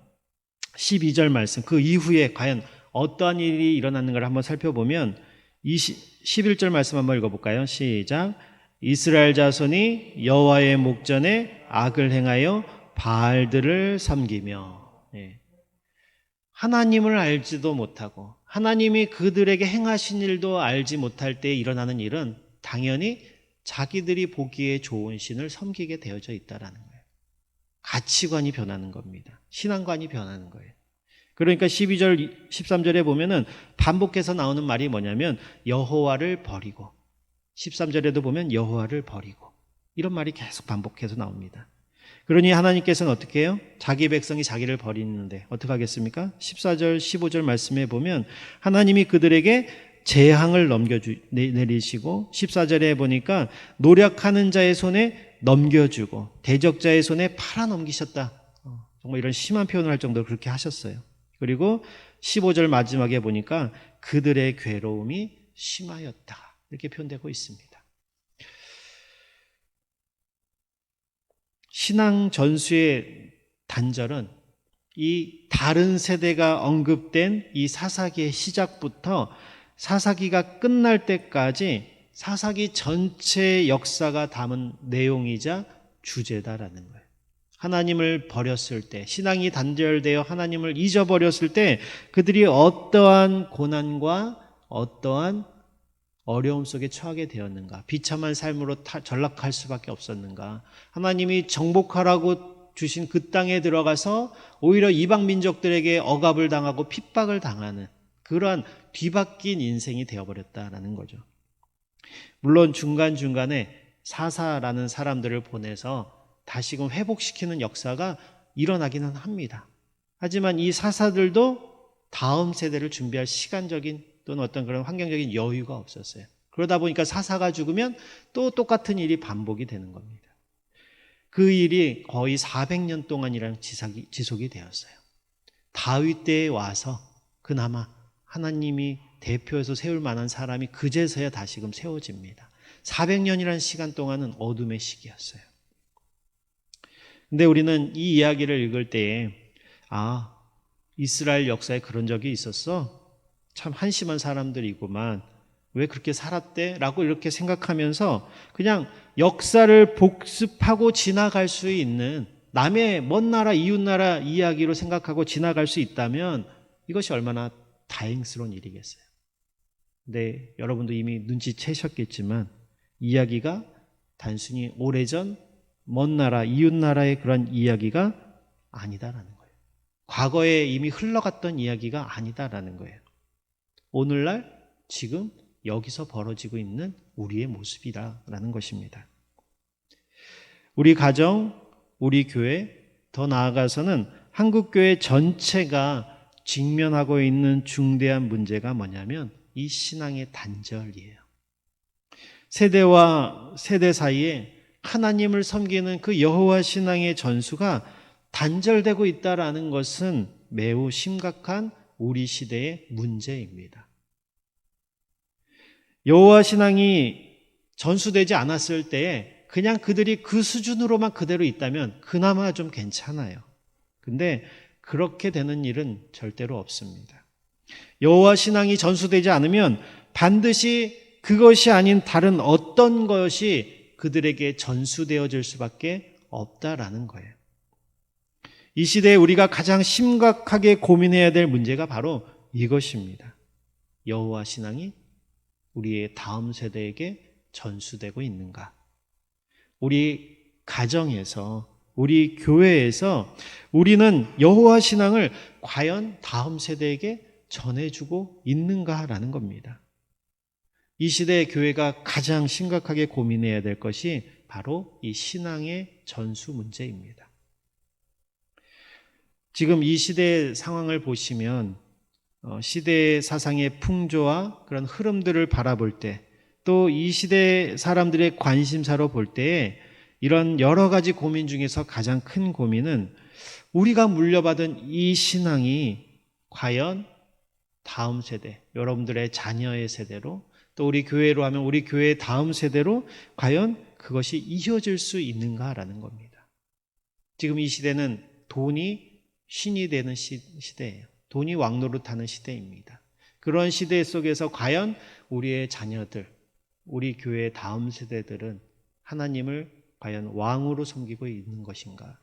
12절 말씀, 그 이후에 과연 어떠한 일이 일어났는가를 한번 살펴보면 11절 말씀 한번 읽어볼까요? 시작. 이스라엘 자손이 여호와의 목전에 악을 행하여 바알들을 섬기며. 하나님을 알지도 못하고 하나님이 그들에게 행하신 일도 알지 못할 때 일어나는 일은 당연히 자기들이 보기에 좋은 신을 섬기게 되어져 있다라는 거예요. 가치관이 변하는 겁니다. 신앙관이 변하는 거예요. 그러니까 12절, 13절에 보면은 반복해서 나오는 말이 뭐냐면 여호와를 버리고, 13절에도 보면 여호와를 버리고, 이런 말이 계속 반복해서 나옵니다. 그러니 하나님께서는 어떻게 해요? 자기 백성이 자기를 버리는데 어떻게 하겠습니까? 14절 15절 말씀에 보면 하나님이 그들에게 재앙을 내리시고 14절에 보니까 노력하는 자의 손에 넘겨주고 대적자의 손에 팔아넘기셨다. 정말 이런 심한 표현을 할 정도로 그렇게 하셨어요. 그리고 15절 마지막에 보니까 그들의 괴로움이 심하였다. 이렇게 표현되고 있습니다. 신앙 전수의 단절은 이 다른 세대가 언급된 이 사사기의 시작부터 사사기가 끝날 때까지 사사기 전체의 역사가 담은 내용이자 주제다라는 거예요. 하나님을 버렸을 때, 신앙이 단절되어 하나님을 잊어버렸을 때 그들이 어떠한 고난과 어떠한 어려움 속에 처하게 되었는가, 비참한 삶으로 전락할 수밖에 없었는가, 하나님이 정복하라고 주신 그 땅에 들어가서 오히려 이방 민족들에게 억압을 당하고 핍박을 당하는 그러한 뒤바뀐 인생이 되어버렸다라는 거죠. 물론 중간중간에 사사라는 사람들을 보내서 다시금 회복시키는 역사가 일어나기는 합니다. 하지만 이 사사들도 다음 세대를 준비할 시간적인 또는 어떤 그런 환경적인 여유가 없었어요. 그러다 보니까 사사가 죽으면 또 똑같은 일이 반복이 되는 겁니다. 그 일이 거의 400년 동안이랑 지속이 되었어요. 다윗 때에 와서 그나마 하나님이 대표해서 세울 만한 사람이 그제서야 다시금 세워집니다. 400년이라는 시간 동안은 어둠의 시기였어요. 근데 우리는 이 이야기를 읽을 때에 이스라엘 역사에 그런 적이 있었어? 참 한심한 사람들이구만. 왜 그렇게 살았대? 라고 이렇게 생각하면서 그냥 역사를 복습하고 지나갈 수 있는 남의 먼 나라, 이웃 나라 이야기로 생각하고 지나갈 수 있다면 이것이 얼마나 다행스러운 일이겠어요. 근데 여러분도 이미 눈치채셨겠지만 이야기가 단순히 오래전 먼 나라, 이웃 나라의 그런 이야기가 아니다라는 거예요. 과거에 이미 흘러갔던 이야기가 아니다라는 거예요. 오늘날 지금 여기서 벌어지고 있는 우리의 모습이라는 것입니다. 우리 가정, 우리 교회, 더 나아가서는 한국교회 전체가 직면하고 있는 중대한 문제가 뭐냐면 이 신앙의 단절이에요. 세대와 세대 사이에 하나님을 섬기는 그 여호와 신앙의 전수가 단절되고 있다는 것은 매우 심각한 우리 시대의 문제입니다. 여호와 신앙이 전수되지 않았을 때에 그냥 그들이 그 수준으로만 그대로 있다면 그나마 좀 괜찮아요. 근데 그렇게 되는 일은 절대로 없습니다. 여호와 신앙이 전수되지 않으면 반드시 그것이 아닌 다른 어떤 것이 그들에게 전수되어질 수밖에 없다라는 거예요. 이 시대에 우리가 가장 심각하게 고민해야 될 문제가 바로 이것입니다. 여호와 신앙이 우리의 다음 세대에게 전수되고 있는가? 우리 가정에서, 우리 교회에서 우리는 여호와 신앙을 과연 다음 세대에게 전해주고 있는가라는 겁니다. 이 시대의 교회가 가장 심각하게 고민해야 될 것이 바로 이 신앙의 전수 문제입니다. 지금 이 시대의 상황을 보시면 시대의 사상의 풍조와 그런 흐름들을 바라볼 때, 또 이 시대 사람들의 관심사로 볼 때에 이런 여러 가지 고민 중에서 가장 큰 고민은 우리가 물려받은 이 신앙이 과연 다음 세대, 여러분들의 자녀의 세대로, 또 우리 교회로 하면 우리 교회의 다음 세대로 과연 그것이 이어질 수 있는가라는 겁니다. 지금 이 시대는 돈이 신이 되는 시대예요. 돈이 왕노릇하는 시대입니다. 그런 시대 속에서 과연 우리의 자녀들, 우리 교회의 다음 세대들은 하나님을 과연 왕으로 섬기고 있는 것인가?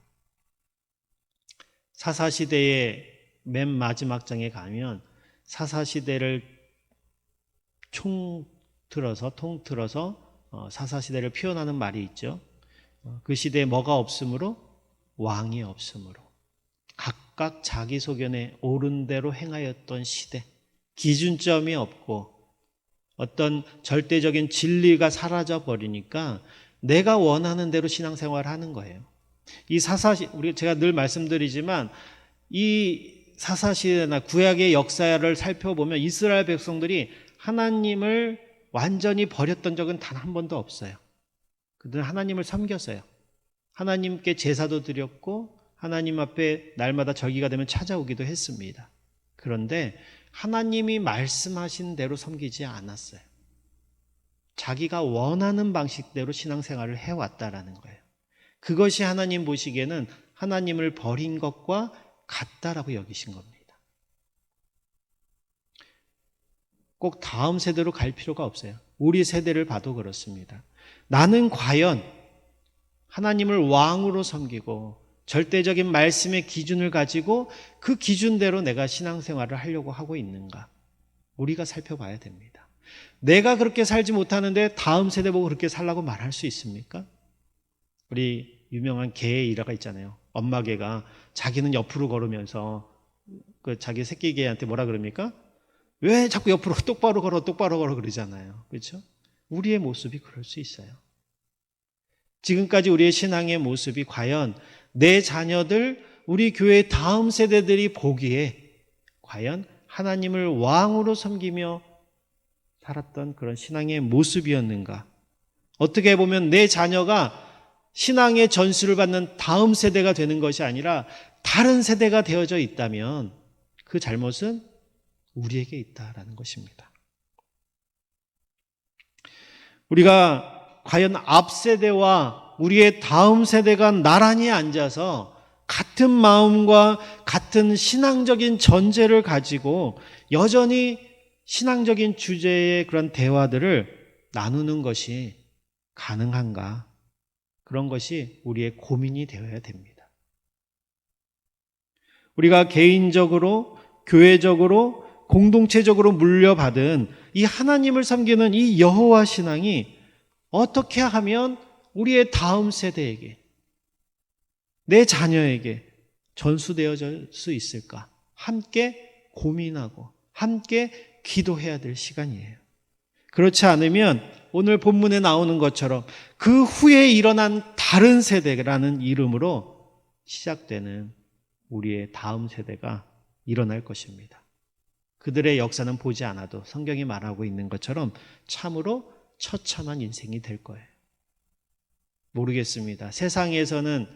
사사시대의 맨 마지막 장에 가면 사사시대를 통틀어서 사사시대를 표현하는 말이 있죠. 그 시대에 뭐가 없으므로? 왕이 없으므로. 각각 자기 소견에 옳은 대로 행하였던 시대. 기준점이 없고 어떤 절대적인 진리가 사라져 버리니까 내가 원하는 대로 신앙생활을 하는 거예요. 이 사사시 제가 늘 말씀드리지만 이 사사시대나 구약의 역사를 살펴보면 이스라엘 백성들이 하나님을 완전히 버렸던 적은 단 한 번도 없어요. 그들은 하나님을 섬겼어요. 하나님께 제사도 드렸고 하나님 앞에 날마다 절기가 되면 찾아오기도 했습니다. 그런데 하나님이 말씀하신 대로 섬기지 않았어요. 자기가 원하는 방식대로 신앙생활을 해왔다라는 거예요. 그것이 하나님 보시기에는 하나님을 버린 것과 같다라고 여기신 겁니다. 꼭 다음 세대로 갈 필요가 없어요. 우리 세대를 봐도 그렇습니다. 나는 과연 하나님을 왕으로 섬기고 절대적인 말씀의 기준을 가지고 그 기준대로 내가 신앙생활을 하려고 하고 있는가? 우리가 살펴봐야 됩니다. 내가 그렇게 살지 못하는데 다음 세대 보고 그렇게 살라고 말할 수 있습니까? 우리 유명한 개의 일화가 있잖아요. 엄마 개가 자기는 옆으로 걸으면서 그 자기 새끼 개한테 뭐라 그럽니까? 왜 자꾸 옆으로 똑바로 걸어 그러잖아요. 그렇죠? 우리의 모습이 그럴 수 있어요. 지금까지 우리의 신앙의 모습이 과연 내 자녀들, 우리 교회 다음 세대들이 보기에 과연 하나님을 왕으로 섬기며 살았던 그런 신앙의 모습이었는가? 어떻게 보면 내 자녀가 신앙의 전수를 받는 다음 세대가 되는 것이 아니라 다른 세대가 되어져 있다면 그 잘못은 우리에게 있다라는 것입니다. 우리가 과연 앞 세대와 우리의 다음 세대가 나란히 앉아서 같은 마음과 같은 신앙적인 전제를 가지고 여전히 신앙적인 주제의 그런 대화들을 나누는 것이 가능한가? 그런 것이 우리의 고민이 되어야 됩니다. 우리가 개인적으로, 교회적으로, 공동체적으로 물려받은 이 하나님을 섬기는 이 여호와 신앙이 어떻게 하면 우리의 다음 세대에게, 내 자녀에게 전수되어질 수 있을까? 함께 고민하고 함께 기도해야 될 시간이에요. 그렇지 않으면 오늘 본문에 나오는 것처럼 그 후에 일어난 다른 세대라는 이름으로 시작되는 우리의 다음 세대가 일어날 것입니다. 그들의 역사는 보지 않아도 성경이 말하고 있는 것처럼 참으로 처참한 인생이 될 거예요. 모르겠습니다. 세상에서는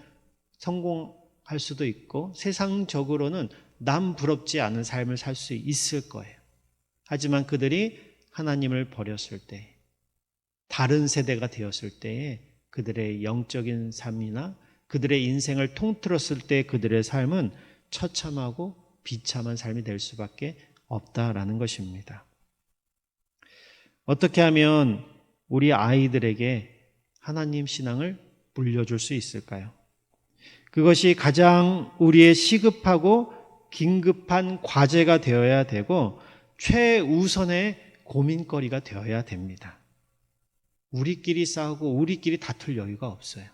성공할 수도 있고 세상적으로는 남 부럽지 않은 삶을 살 수 있을 거예요. 하지만 그들이 하나님을 버렸을 때, 다른 세대가 되었을 때에 그들의 영적인 삶이나 그들의 인생을 통틀었을 때 그들의 삶은 처참하고 비참한 삶이 될 수밖에 없다라는 것입니다. 어떻게 하면 우리 아이들에게 하나님 신앙을 물려줄 수 있을까요? 그것이 가장 우리의 시급하고 긴급한 과제가 되어야 되고 최우선의 고민거리가 되어야 됩니다. 우리끼리 싸우고 우리끼리 다툴 여유가 없어요.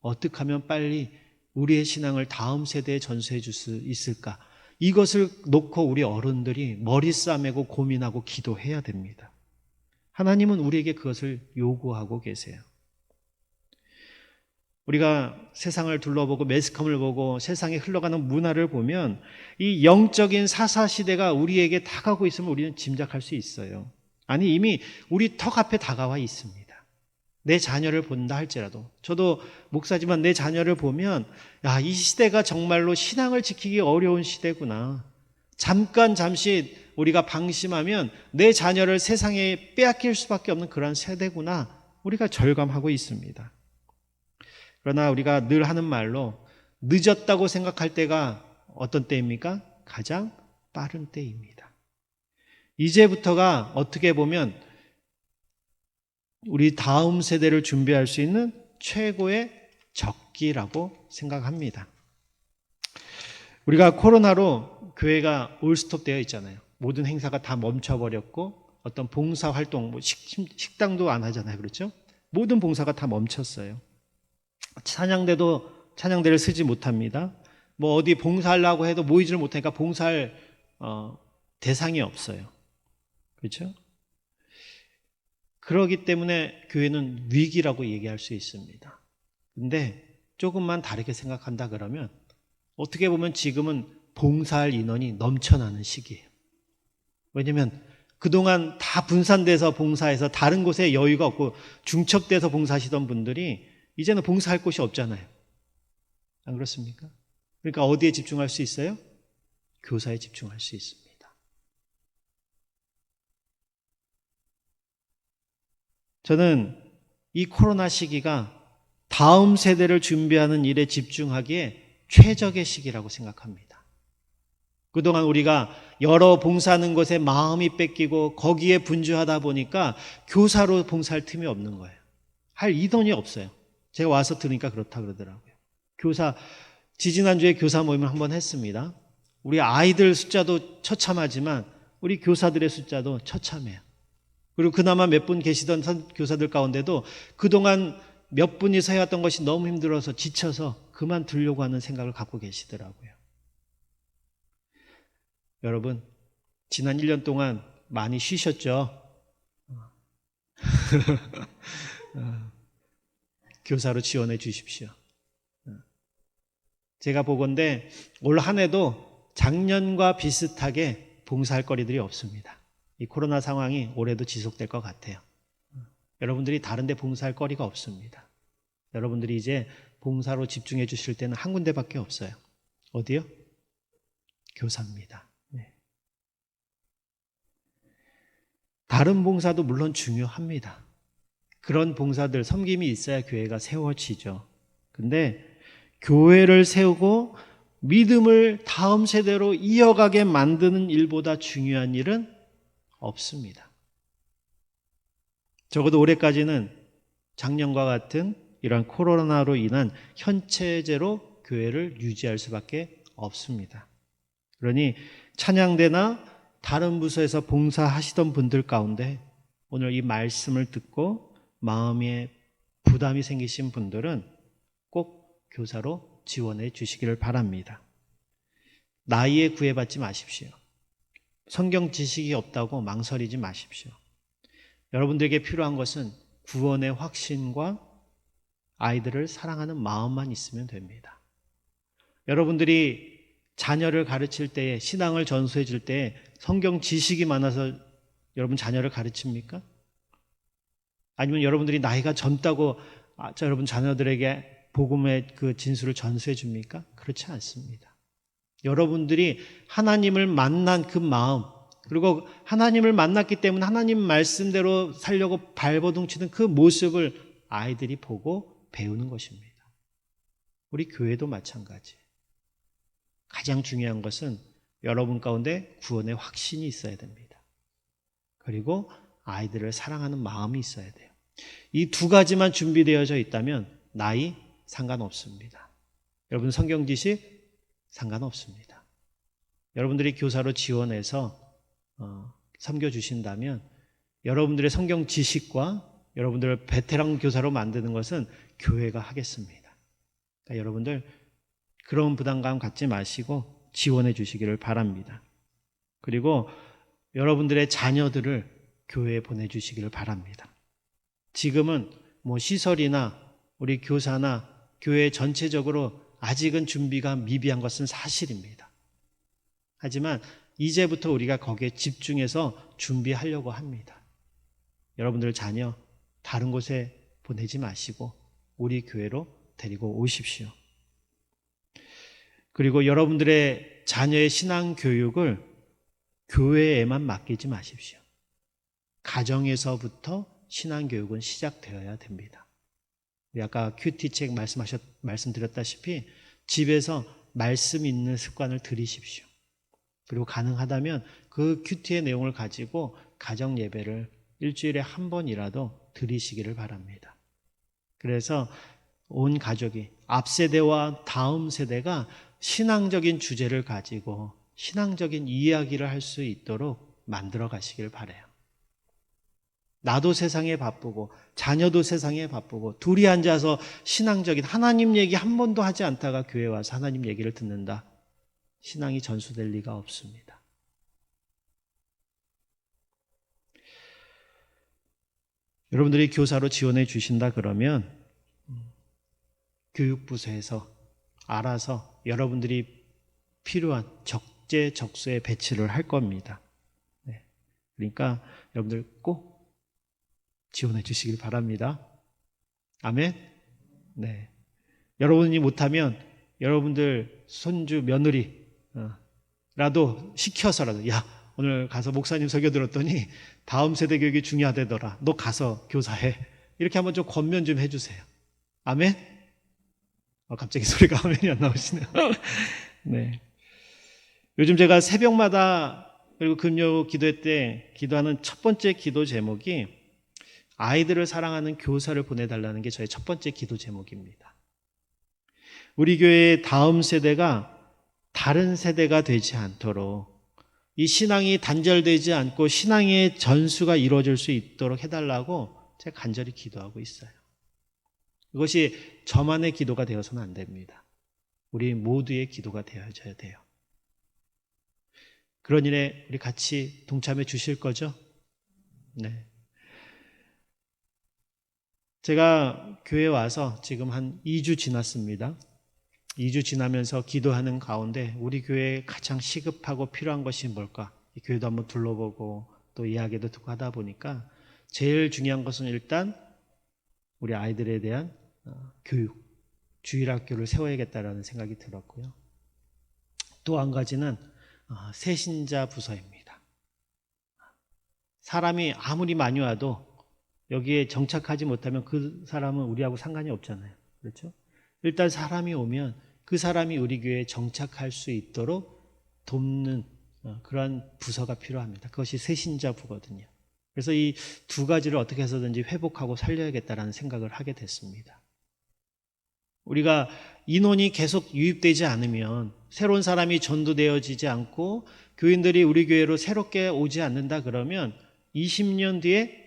어떻게 하면 빨리 우리의 신앙을 다음 세대에 전수해 줄 수 있을까? 이것을 놓고 우리 어른들이 머리 싸매고 고민하고 기도해야 됩니다. 하나님은 우리에게 그것을 요구하고 계세요. 우리가 세상을 둘러보고 매스컴을 보고 세상에 흘러가는 문화를 보면 이 영적인 사사시대가 우리에게 다가오고 있음을 우리는 짐작할 수 있어요. 아니 이미 우리 턱 앞에 다가와 있습니다. 내 자녀를 본다 할지라도 저도 목사지만 내 자녀를 보면 야, 이 시대가 정말로 신앙을 지키기 어려운 시대구나. 잠시 우리가 방심하면 내 자녀를 세상에 빼앗길 수밖에 없는 그런 세대구나. 우리가 절감하고 있습니다. 그러나 우리가 늘 하는 말로 늦었다고 생각할 때가 어떤 때입니까? 가장 빠른 때입니다. 이제부터가 어떻게 보면 우리 다음 세대를 준비할 수 있는 최고의 적기라고 생각합니다. 우리가 코로나로 교회가 올스톱 되어 있잖아요. 모든 행사가 다 멈춰버렸고 어떤 봉사활동, 식당도 안 하잖아요. 그렇죠? 모든 봉사가 다 멈췄어요. 찬양대를 쓰지 못합니다. 뭐 어디 봉사하려고 해도 모이지를 못하니까 봉사할 대상이 없어요. 그렇죠? 그렇기 때문에 교회는 위기라고 얘기할 수 있습니다. 근데 조금만 다르게 생각한다 그러면 어떻게 보면 지금은 봉사할 인원이 넘쳐나는 시기예요. 왜냐하면 그동안 다 분산돼서 봉사해서 다른 곳에 여유가 없고 중첩돼서 봉사하시던 분들이 이제는 봉사할 곳이 없잖아요. 안 그렇습니까? 그러니까 어디에 집중할 수 있어요? 교사에 집중할 수 있습니다. 저는 이 코로나 시기가 다음 세대를 준비하는 일에 집중하기에 최적의 시기라고 생각합니다. 그동안 우리가 여러 봉사하는 것에 마음이 뺏기고 거기에 분주하다 보니까 교사로 봉사할 틈이 없는 거예요. 할 인원이 없어요. 제가 와서 들으니까 그렇다 그러더라고요. 지지난주에 교사 모임을 한번 했습니다. 우리 아이들 숫자도 처참하지만 우리 교사들의 숫자도 처참해요. 그리고 그나마 몇 분 계시던 교사들 가운데도 그동안 몇 분이 서해왔던 것이 너무 힘들어서 지쳐서 그만두려고 하는 생각을 갖고 계시더라고요. 여러분, 지난 1년 동안 많이 쉬셨죠? 교사로 지원해 주십시오. 제가 보건대 올 한 해도 작년과 비슷하게 봉사할 거리들이 없습니다. 이 코로나 상황이 올해도 지속될 것 같아요. 여러분들이 다른 데 봉사할 거리가 없습니다. 여러분들이 이제 봉사로 집중해 주실 때는 한 군데밖에 없어요. 어디요? 교사입니다. 네. 다른 봉사도 물론 중요합니다. 그런 봉사들, 섬김이 있어야 교회가 세워지죠. 근데 교회를 세우고 믿음을 다음 세대로 이어가게 만드는 일보다 중요한 일은 없습니다. 적어도 올해까지는 작년과 같은 이러한 코로나로 인한 현체제로 교회를 유지할 수밖에 없습니다. 그러니 찬양대나 다른 부서에서 봉사하시던 분들 가운데 오늘 이 말씀을 듣고 마음에 부담이 생기신 분들은 꼭 교사로 지원해 주시기를 바랍니다. 나이에 구애받지 마십시오. 성경 지식이 없다고 망설이지 마십시오. 여러분들에게 필요한 것은 구원의 확신과 아이들을 사랑하는 마음만 있으면 됩니다. 여러분들이 자녀를 가르칠 때에, 신앙을 전수해 줄 때에 성경 지식이 많아서 여러분 자녀를 가르칩니까? 아니면 여러분들이 나이가 젊다고 여러분 자녀들에게 복음의 그 진수를 전수해 줍니까? 그렇지 않습니다. 여러분들이 하나님을 만난 그 마음, 그리고 하나님을 만났기 때문에 하나님 말씀대로 살려고 발버둥치는 그 모습을 아이들이 보고 배우는 것입니다. 우리 교회도 마찬가지. 가장 중요한 것은 여러분 가운데 구원의 확신이 있어야 됩니다. 그리고 아이들을 사랑하는 마음이 있어야 돼요. 이 두 가지만 준비되어져 있다면 나이 상관없습니다. 여러분 성경 지식 상관없습니다. 여러분들이 교사로 지원해서 섬겨주신다면 여러분들의 성경 지식과 여러분들을 베테랑 교사로 만드는 것은 교회가 하겠습니다. 그러니까 여러분들 그런 부담감 갖지 마시고 지원해 주시기를 바랍니다. 그리고 여러분들의 자녀들을 교회에 보내주시기를 바랍니다. 지금은 뭐 시설이나 우리 교사나 교회 전체적으로 아직은 준비가 미비한 것은 사실입니다. 하지만 이제부터 우리가 거기에 집중해서 준비하려고 합니다. 여러분들 자녀 다른 곳에 보내지 마시고 우리 교회로 데리고 오십시오. 그리고 여러분들의 자녀의 신앙 교육을 교회에만 맡기지 마십시오. 가정에서부터 신앙 교육은 시작되어야 됩니다. 아까 큐티 책 말씀드렸다시피 집에서 말씀 읽는 습관을 들이십시오. 그리고 가능하다면 그 큐티의 내용을 가지고 가정 예배를 일주일에 한 번이라도 드리시기를 바랍니다. 그래서 온 가족이 앞 세대와 다음 세대가 신앙적인 주제를 가지고 신앙적인 이야기를 할 수 있도록 만들어 가시길 바라요. 나도 세상에 바쁘고 자녀도 세상에 바쁘고 둘이 앉아서 신앙적인 하나님 얘기 한 번도 하지 않다가 교회 와서 하나님 얘기를 듣는다. 신앙이 전수될 리가 없습니다. 여러분들이 교사로 지원해 주신다 그러면 교육부서에서 알아서 여러분들이 필요한 적재적소에 배치를 할 겁니다. 네. 그러니까 여러분들 꼭 지원해 주시길 바랍니다. 아멘. 네. 여러분이 못하면 여러분들 손주 며느리 라도 시켜서라도, 야, 오늘 가서 목사님 설교 들었더니 다음 세대 교육이 중요하다더라. 너 가서 교사해. 이렇게 한번 좀 권면 좀 해주세요. 아멘. 갑자기 소리가 아멘이 안 나오시네요. 네. 요즘 제가 새벽마다 그리고 금요 기도회 때 기도하는 첫 번째 기도 제목이 아이들을 사랑하는 교사를 보내달라는 게 저의 첫 번째 기도 제목입니다. 우리 교회의 다음 세대가 다른 세대가 되지 않도록, 이 신앙이 단절되지 않고 신앙의 전수가 이루어질 수 있도록 해달라고 제가 간절히 기도하고 있어요. 이것이 저만의 기도가 되어서는 안 됩니다. 우리 모두의 기도가 되어져야 돼요. 그런 일에 우리 같이 동참해 주실 거죠? 네. 제가 교회에 와서 지금 한 2주 지났습니다. 2주 지나면서 기도하는 가운데 우리 교회에 가장 시급하고 필요한 것이 뭘까? 이 교회도 한번 둘러보고 또 이야기도 듣고 하다 보니까 제일 중요한 것은 일단 우리 아이들에 대한 교육, 주일학교를 세워야겠다라는 생각이 들었고요. 또 한 가지는 새신자 부서입니다. 사람이 아무리 많이 와도 여기에 정착하지 못하면 그 사람은 우리하고 상관이 없잖아요. 그렇죠? 일단 사람이 오면 그 사람이 우리 교회에 정착할 수 있도록 돕는 그러한 부서가 필요합니다. 그것이 새신자부거든요. 그래서 이 두 가지를 어떻게 해서든지 회복하고 살려야겠다라는 생각을 하게 됐습니다. 우리가 인원이 계속 유입되지 않으면, 새로운 사람이 전도되어지지 않고 교인들이 우리 교회로 새롭게 오지 않는다 그러면 20년 뒤에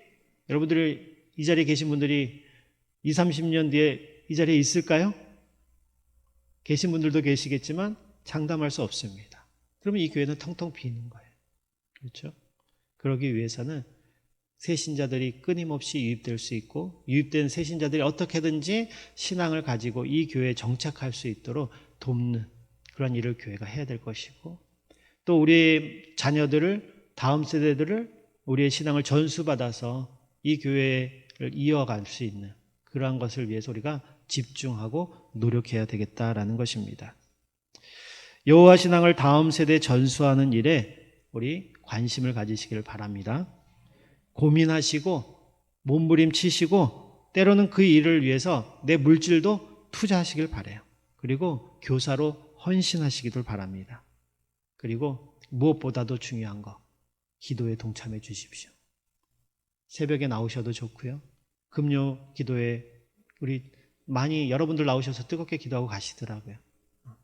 여러분들이 이 자리에 계신 분들이 20, 30년 뒤에 이 자리에 있을까요? 계신 분들도 계시겠지만 장담할 수 없습니다. 그러면 이 교회는 텅텅 비는 거예요. 그렇죠? 그러기 위해서는 새신자들이 끊임없이 유입될 수 있고, 유입된 새신자들이 어떻게든지 신앙을 가지고 이 교회에 정착할 수 있도록 돕는 그런 일을 교회가 해야 될 것이고, 또 우리의 자녀들을, 다음 세대들을 우리의 신앙을 전수받아서 이 교회를 이어갈 수 있는 그러한 것을 위해서 우리가 집중하고 노력해야 되겠다라는 것입니다. 여호와 신앙을 다음 세대에 전수하는 일에 우리 관심을 가지시기를 바랍니다. 고민하시고 몸부림치시고 때로는 그 일을 위해서 내 물질도 투자하시길 바라요. 그리고 교사로 헌신하시기를 바랍니다. 그리고 무엇보다도 중요한 거, 기도에 동참해 주십시오. 새벽에 나오셔도 좋고요. 금요 기도에 우리 많이 여러분들 나오셔서 뜨겁게 기도하고 가시더라고요.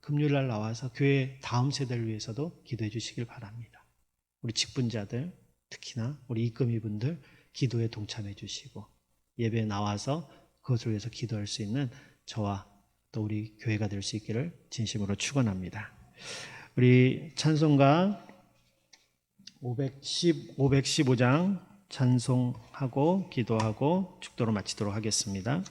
금요일 날 나와서 교회 다음 세대를 위해서도 기도해 주시길 바랍니다. 우리 직분자들, 특히나 우리 이금희 분들 기도에 동참해 주시고 예배에 나와서 그것을 위해서 기도할 수 있는 저와 또 우리 교회가 될 수 있기를 진심으로 축원합니다. 우리 찬송가 515장 찬송하고 기도하고 축도로 마치도록 하겠습니다.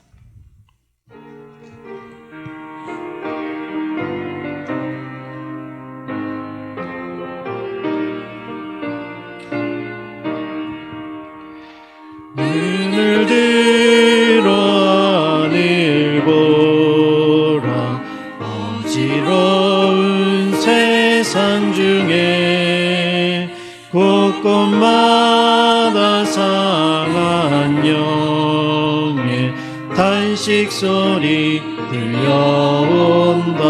눈을 들어 하늘 보라. 어지러운 세상 중에 곳곳마다 상한 영의 탄식 소리 들려온다.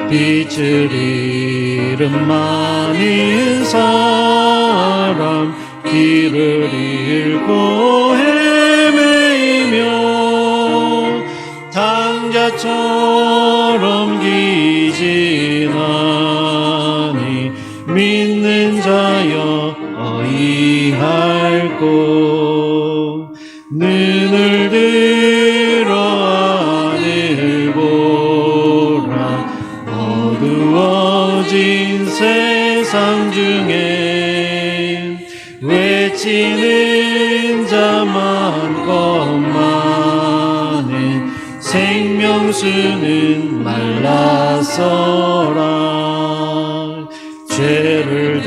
빛을 잃은 많은 사람 길을 잃고 헤매이며 당자처럼 기진하니 믿는 자여 어이할꼬. 눈을 들어 하늘 보라. 어두워진 세상 중에 외치는 자 많고 많은 생명수는 말라서라. 죄를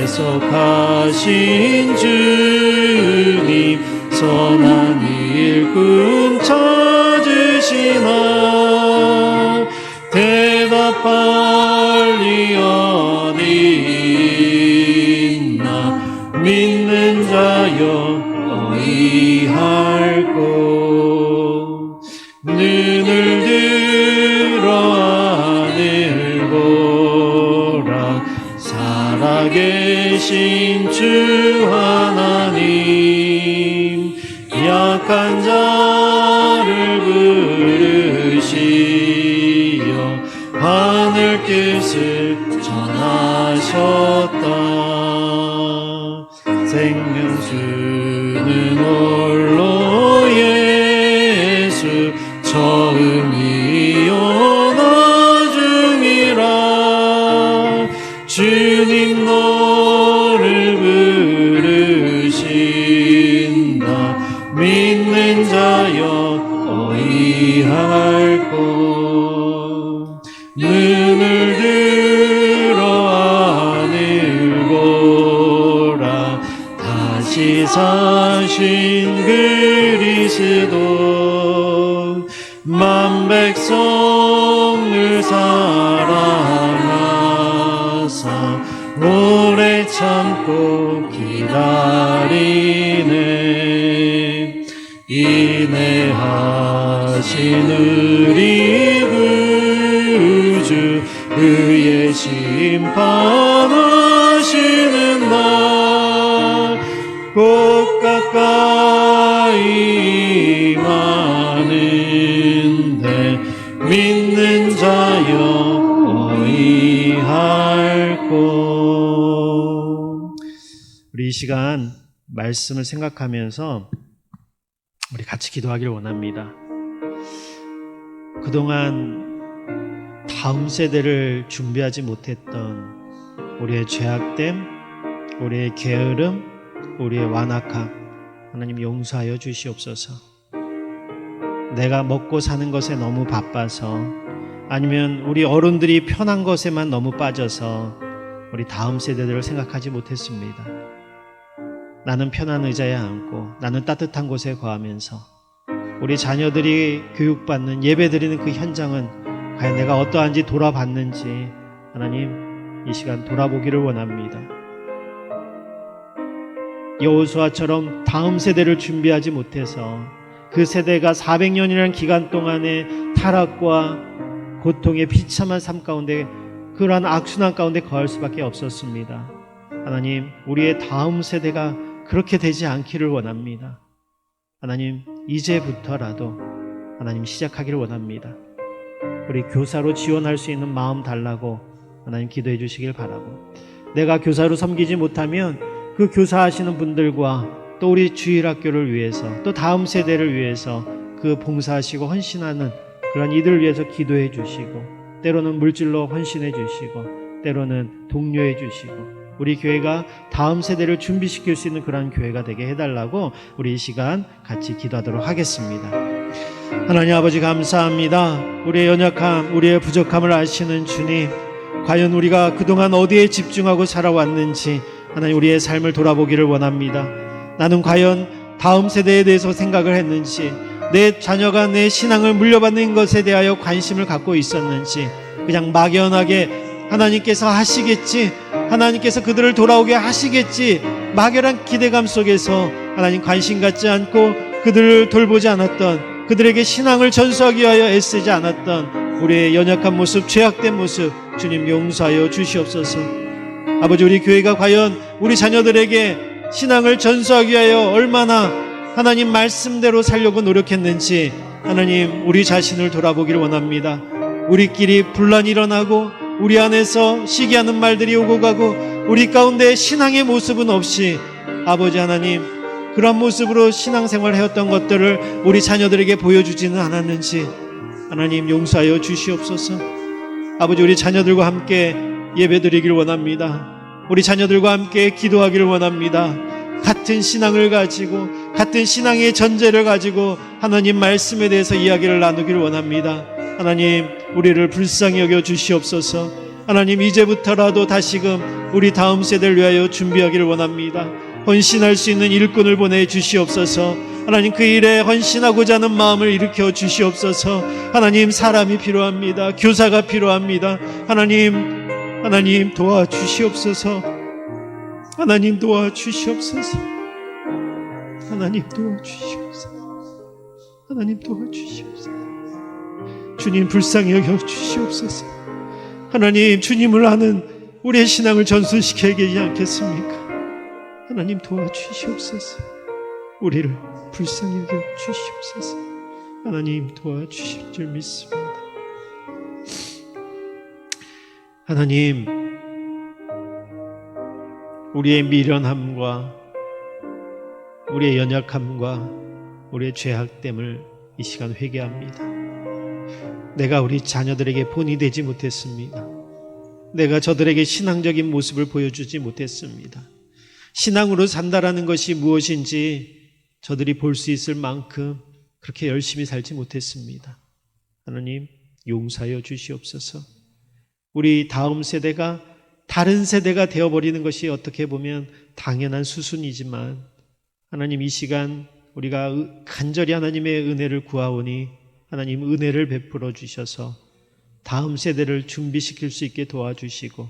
대속하신 주님, 선한 일꾼 찾으시나. 대답 빨리 어디 있나. 믿는 자여 어이할꼬. 눈을 들어 하늘 보라. 살아계신 주 하나님, 약한 자를 부르시어 하늘 뜻을 전하셨다. 생명수는 홀로 예수, 처음이요 나중이라. 주님 너를 부르신다. 믿는 자여 어이할꼬. 눈을 들어 하늘 보라. 다시 사신 그리스도, 만 백성을 사랑하사 오래 참고 기다리네. 인내하신 우리 구주, 그의 심판하시는 날 곧 가까이 임하는데, 믿는 자여 어이할꼬. 우리 이 시간 말씀을 생각하면서 우리 같이 기도하기를 원합니다. 그동안 다음 세대를 준비하지 못했던 우리의 죄악됨, 우리의 게으름, 우리의 완악함, 하나님 용서하여 주시옵소서. 내가 먹고 사는 것에 너무 바빠서, 아니면 우리 어른들이 편한 것에만 너무 빠져서 우리 다음 세대들을 생각하지 못했습니다. 나는 편한 의자에 앉고 나는 따뜻한 곳에 거하면서 우리 자녀들이 교육받는, 예배드리는 그 현장은 과연 내가 어떠한지 돌아봤는지 하나님 이 시간 돌아보기를 원합니다. 여호수아처럼 다음 세대를 준비하지 못해서 그 세대가 400년이라는 기간 동안의 타락과 고통의 비참한 삶 가운데, 그러한 악순환 가운데 거할 수밖에 없었습니다. 하나님, 우리의 다음 세대가 그렇게 되지 않기를 원합니다. 하나님, 이제부터라도 하나님 시작하기를 원합니다. 우리 교사로 지원할 수 있는 마음 달라고 하나님 기도해 주시길 바라고, 내가 교사로 섬기지 못하면 그 교사하시는 분들과 또 우리 주일학교를 위해서, 또 다음 세대를 위해서 그 봉사하시고 헌신하는 그런 이들을 위해서 기도해 주시고, 때로는 물질로 헌신해 주시고, 때로는 독려해 주시고, 우리 교회가 다음 세대를 준비시킬 수 있는 그런 교회가 되게 해달라고 우리 이 시간 같이 기도하도록 하겠습니다. 하나님 아버지 감사합니다. 우리의 연약함, 우리의 부족함을 아시는 주님, 과연 우리가 그동안 어디에 집중하고 살아왔는지 하나님 우리의 삶을 돌아보기를 원합니다. 나는 과연 다음 세대에 대해서 생각을 했는지, 내 자녀가 내 신앙을 물려받는 것에 대하여 관심을 갖고 있었는지, 그냥 막연하게 하나님께서 하시겠지, 하나님께서 그들을 돌아오게 하시겠지, 막연한 기대감 속에서 하나님 관심 갖지 않고 그들을 돌보지 않았던, 그들에게 신앙을 전수하기 위하여 애쓰지 않았던 우리의 연약한 모습, 죄악된 모습 주님 용서하여 주시옵소서. 아버지, 우리 교회가 과연 우리 자녀들에게 신앙을 전수하기 위하여 얼마나 하나님 말씀대로 살려고 노력했는지 하나님 우리 자신을 돌아보기를 원합니다. 우리끼리 분란이 일어나고 우리 안에서 시기하는 말들이 오고 가고 우리 가운데 신앙의 모습은 없이, 아버지 하나님 그런 모습으로 신앙생활을 해왔던 것들을 우리 자녀들에게 보여주지는 않았는지 하나님 용서하여 주시옵소서. 아버지, 우리 자녀들과 함께 예배드리기를 원합니다. 우리 자녀들과 함께 기도하기를 원합니다. 같은 신앙을 가지고 같은 신앙의 전제를 가지고 하나님 말씀에 대해서 이야기를 나누기를 원합니다. 하나님, 우리를 불쌍히 여겨 주시옵소서. 하나님, 이제부터라도 다시금 우리 다음 세대를 위하여 준비하기를 원합니다. 헌신할 수 있는 일꾼을 보내 주시옵소서. 하나님, 그 일에 헌신하고자 하는 마음을 일으켜 주시옵소서. 하나님, 사람이 필요합니다. 교사가 필요합니다. 하나님 도와주시옵소서. 하나님 도와주시옵소서. 하나님 도와주시옵소서. 하나님 도와주시옵소서. 주님 불쌍히 여겨 주시옵소서. 하나님, 주님을 아는 우리의 신앙을 전수시켜야 되지 않겠습니까? 하나님 도와주시옵소서. 우리를 불쌍히 여겨 주시옵소서. 하나님 도와주실 줄 믿습니다. 하나님, 우리의 미련함과 우리의 연약함과 우리의 죄악됨을 이 시간 회개합니다. 내가 우리 자녀들에게 본이 되지 못했습니다. 내가 저들에게 신앙적인 모습을 보여주지 못했습니다. 신앙으로 산다라는 것이 무엇인지 저들이 볼 수 있을 만큼 그렇게 열심히 살지 못했습니다. 하나님, 용서하여 주시옵소서. 우리 다음 세대가 다른 세대가 되어버리는 것이 어떻게 보면 당연한 수순이지만, 하나님, 이 시간 우리가 간절히 하나님의 은혜를 구하오니 하나님 은혜를 베풀어 주셔서 다음 세대를 준비시킬 수 있게 도와주시고,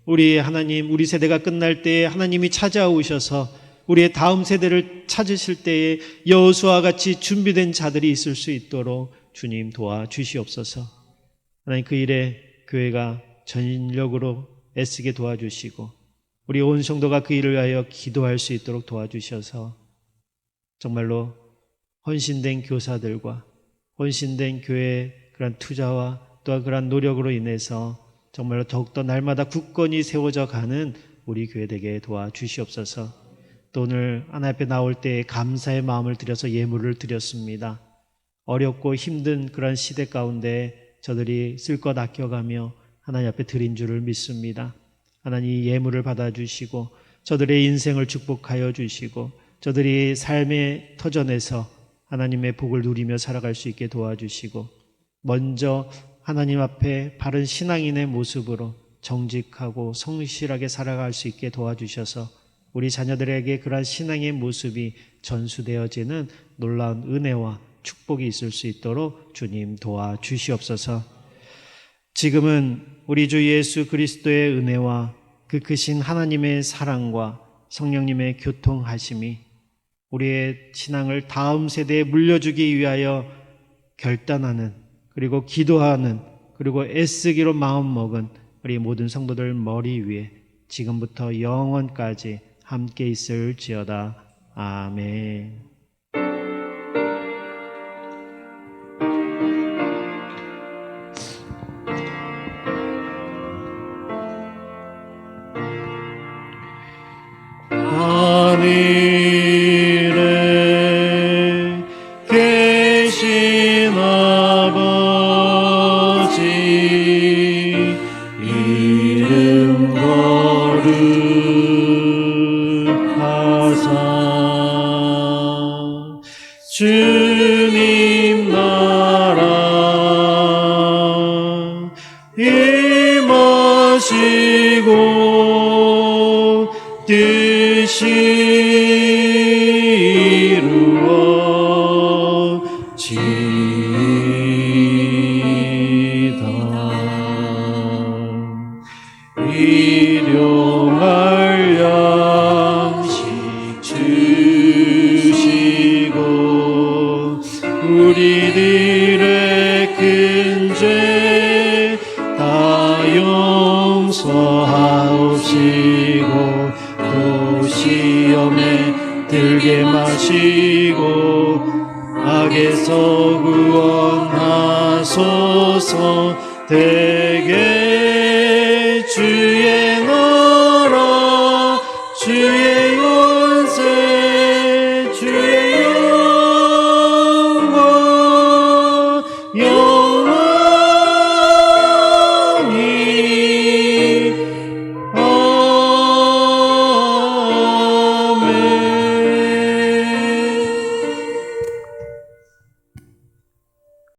우리 하나님, 우리 세대가 끝날 때에 하나님이 찾아오셔서 우리의 다음 세대를 찾으실 때에 여호수아와 같이 준비된 자들이 있을 수 있도록 주님 도와주시옵소서. 하나님, 그 일에 교회가 전력으로 애쓰게 도와주시고 우리 온 성도가 그 일을 위하여 기도할 수 있도록 도와주셔서 정말로 헌신된 교사들과 헌신된 교회의 그런 투자와 또한 그런 노력으로 인해서 정말로 더욱더 날마다 굳건히 세워져 가는 우리 교회 되게 도와주시옵소서. 또 오늘 하나님 앞에 나올 때 감사의 마음을 들여서 예물을 드렸습니다. 어렵고 힘든 그런 시대 가운데 저들이 쓸 것 아껴가며 하나님 앞에 드린 줄을 믿습니다. 하나님, 이 예물을 받아주시고 저들의 인생을 축복하여 주시고 저들이 삶의 터전에서 하나님의 복을 누리며 살아갈 수 있게 도와주시고, 먼저 하나님 앞에 바른 신앙인의 모습으로 정직하고 성실하게 살아갈 수 있게 도와주셔서 우리 자녀들에게 그러한 신앙의 모습이 전수되어지는 놀라운 은혜와 축복이 있을 수 있도록 주님 도와주시옵소서. 지금은 우리 주 예수 그리스도의 은혜와 그 크신 하나님의 사랑과 성령님의 교통하심이 우리의 신앙을 다음 세대에 물려주기 위하여 결단하는, 그리고 기도하는, 그리고 애쓰기로 마음먹은 우리 모든 성도들 머리 위에 지금부터 영원까지 함께 있을지어다. 아멘. 하늘에 계신 아버지, 이름 거룩하사 주님 나라 임하시고 뜻이 이루어지이다. 일용할 양식 주시고 우리들의 큰 죄 다 용서하옵시고 또 시험에 들게 마시고 악에서 구원하소서. 대개 주의 나라 주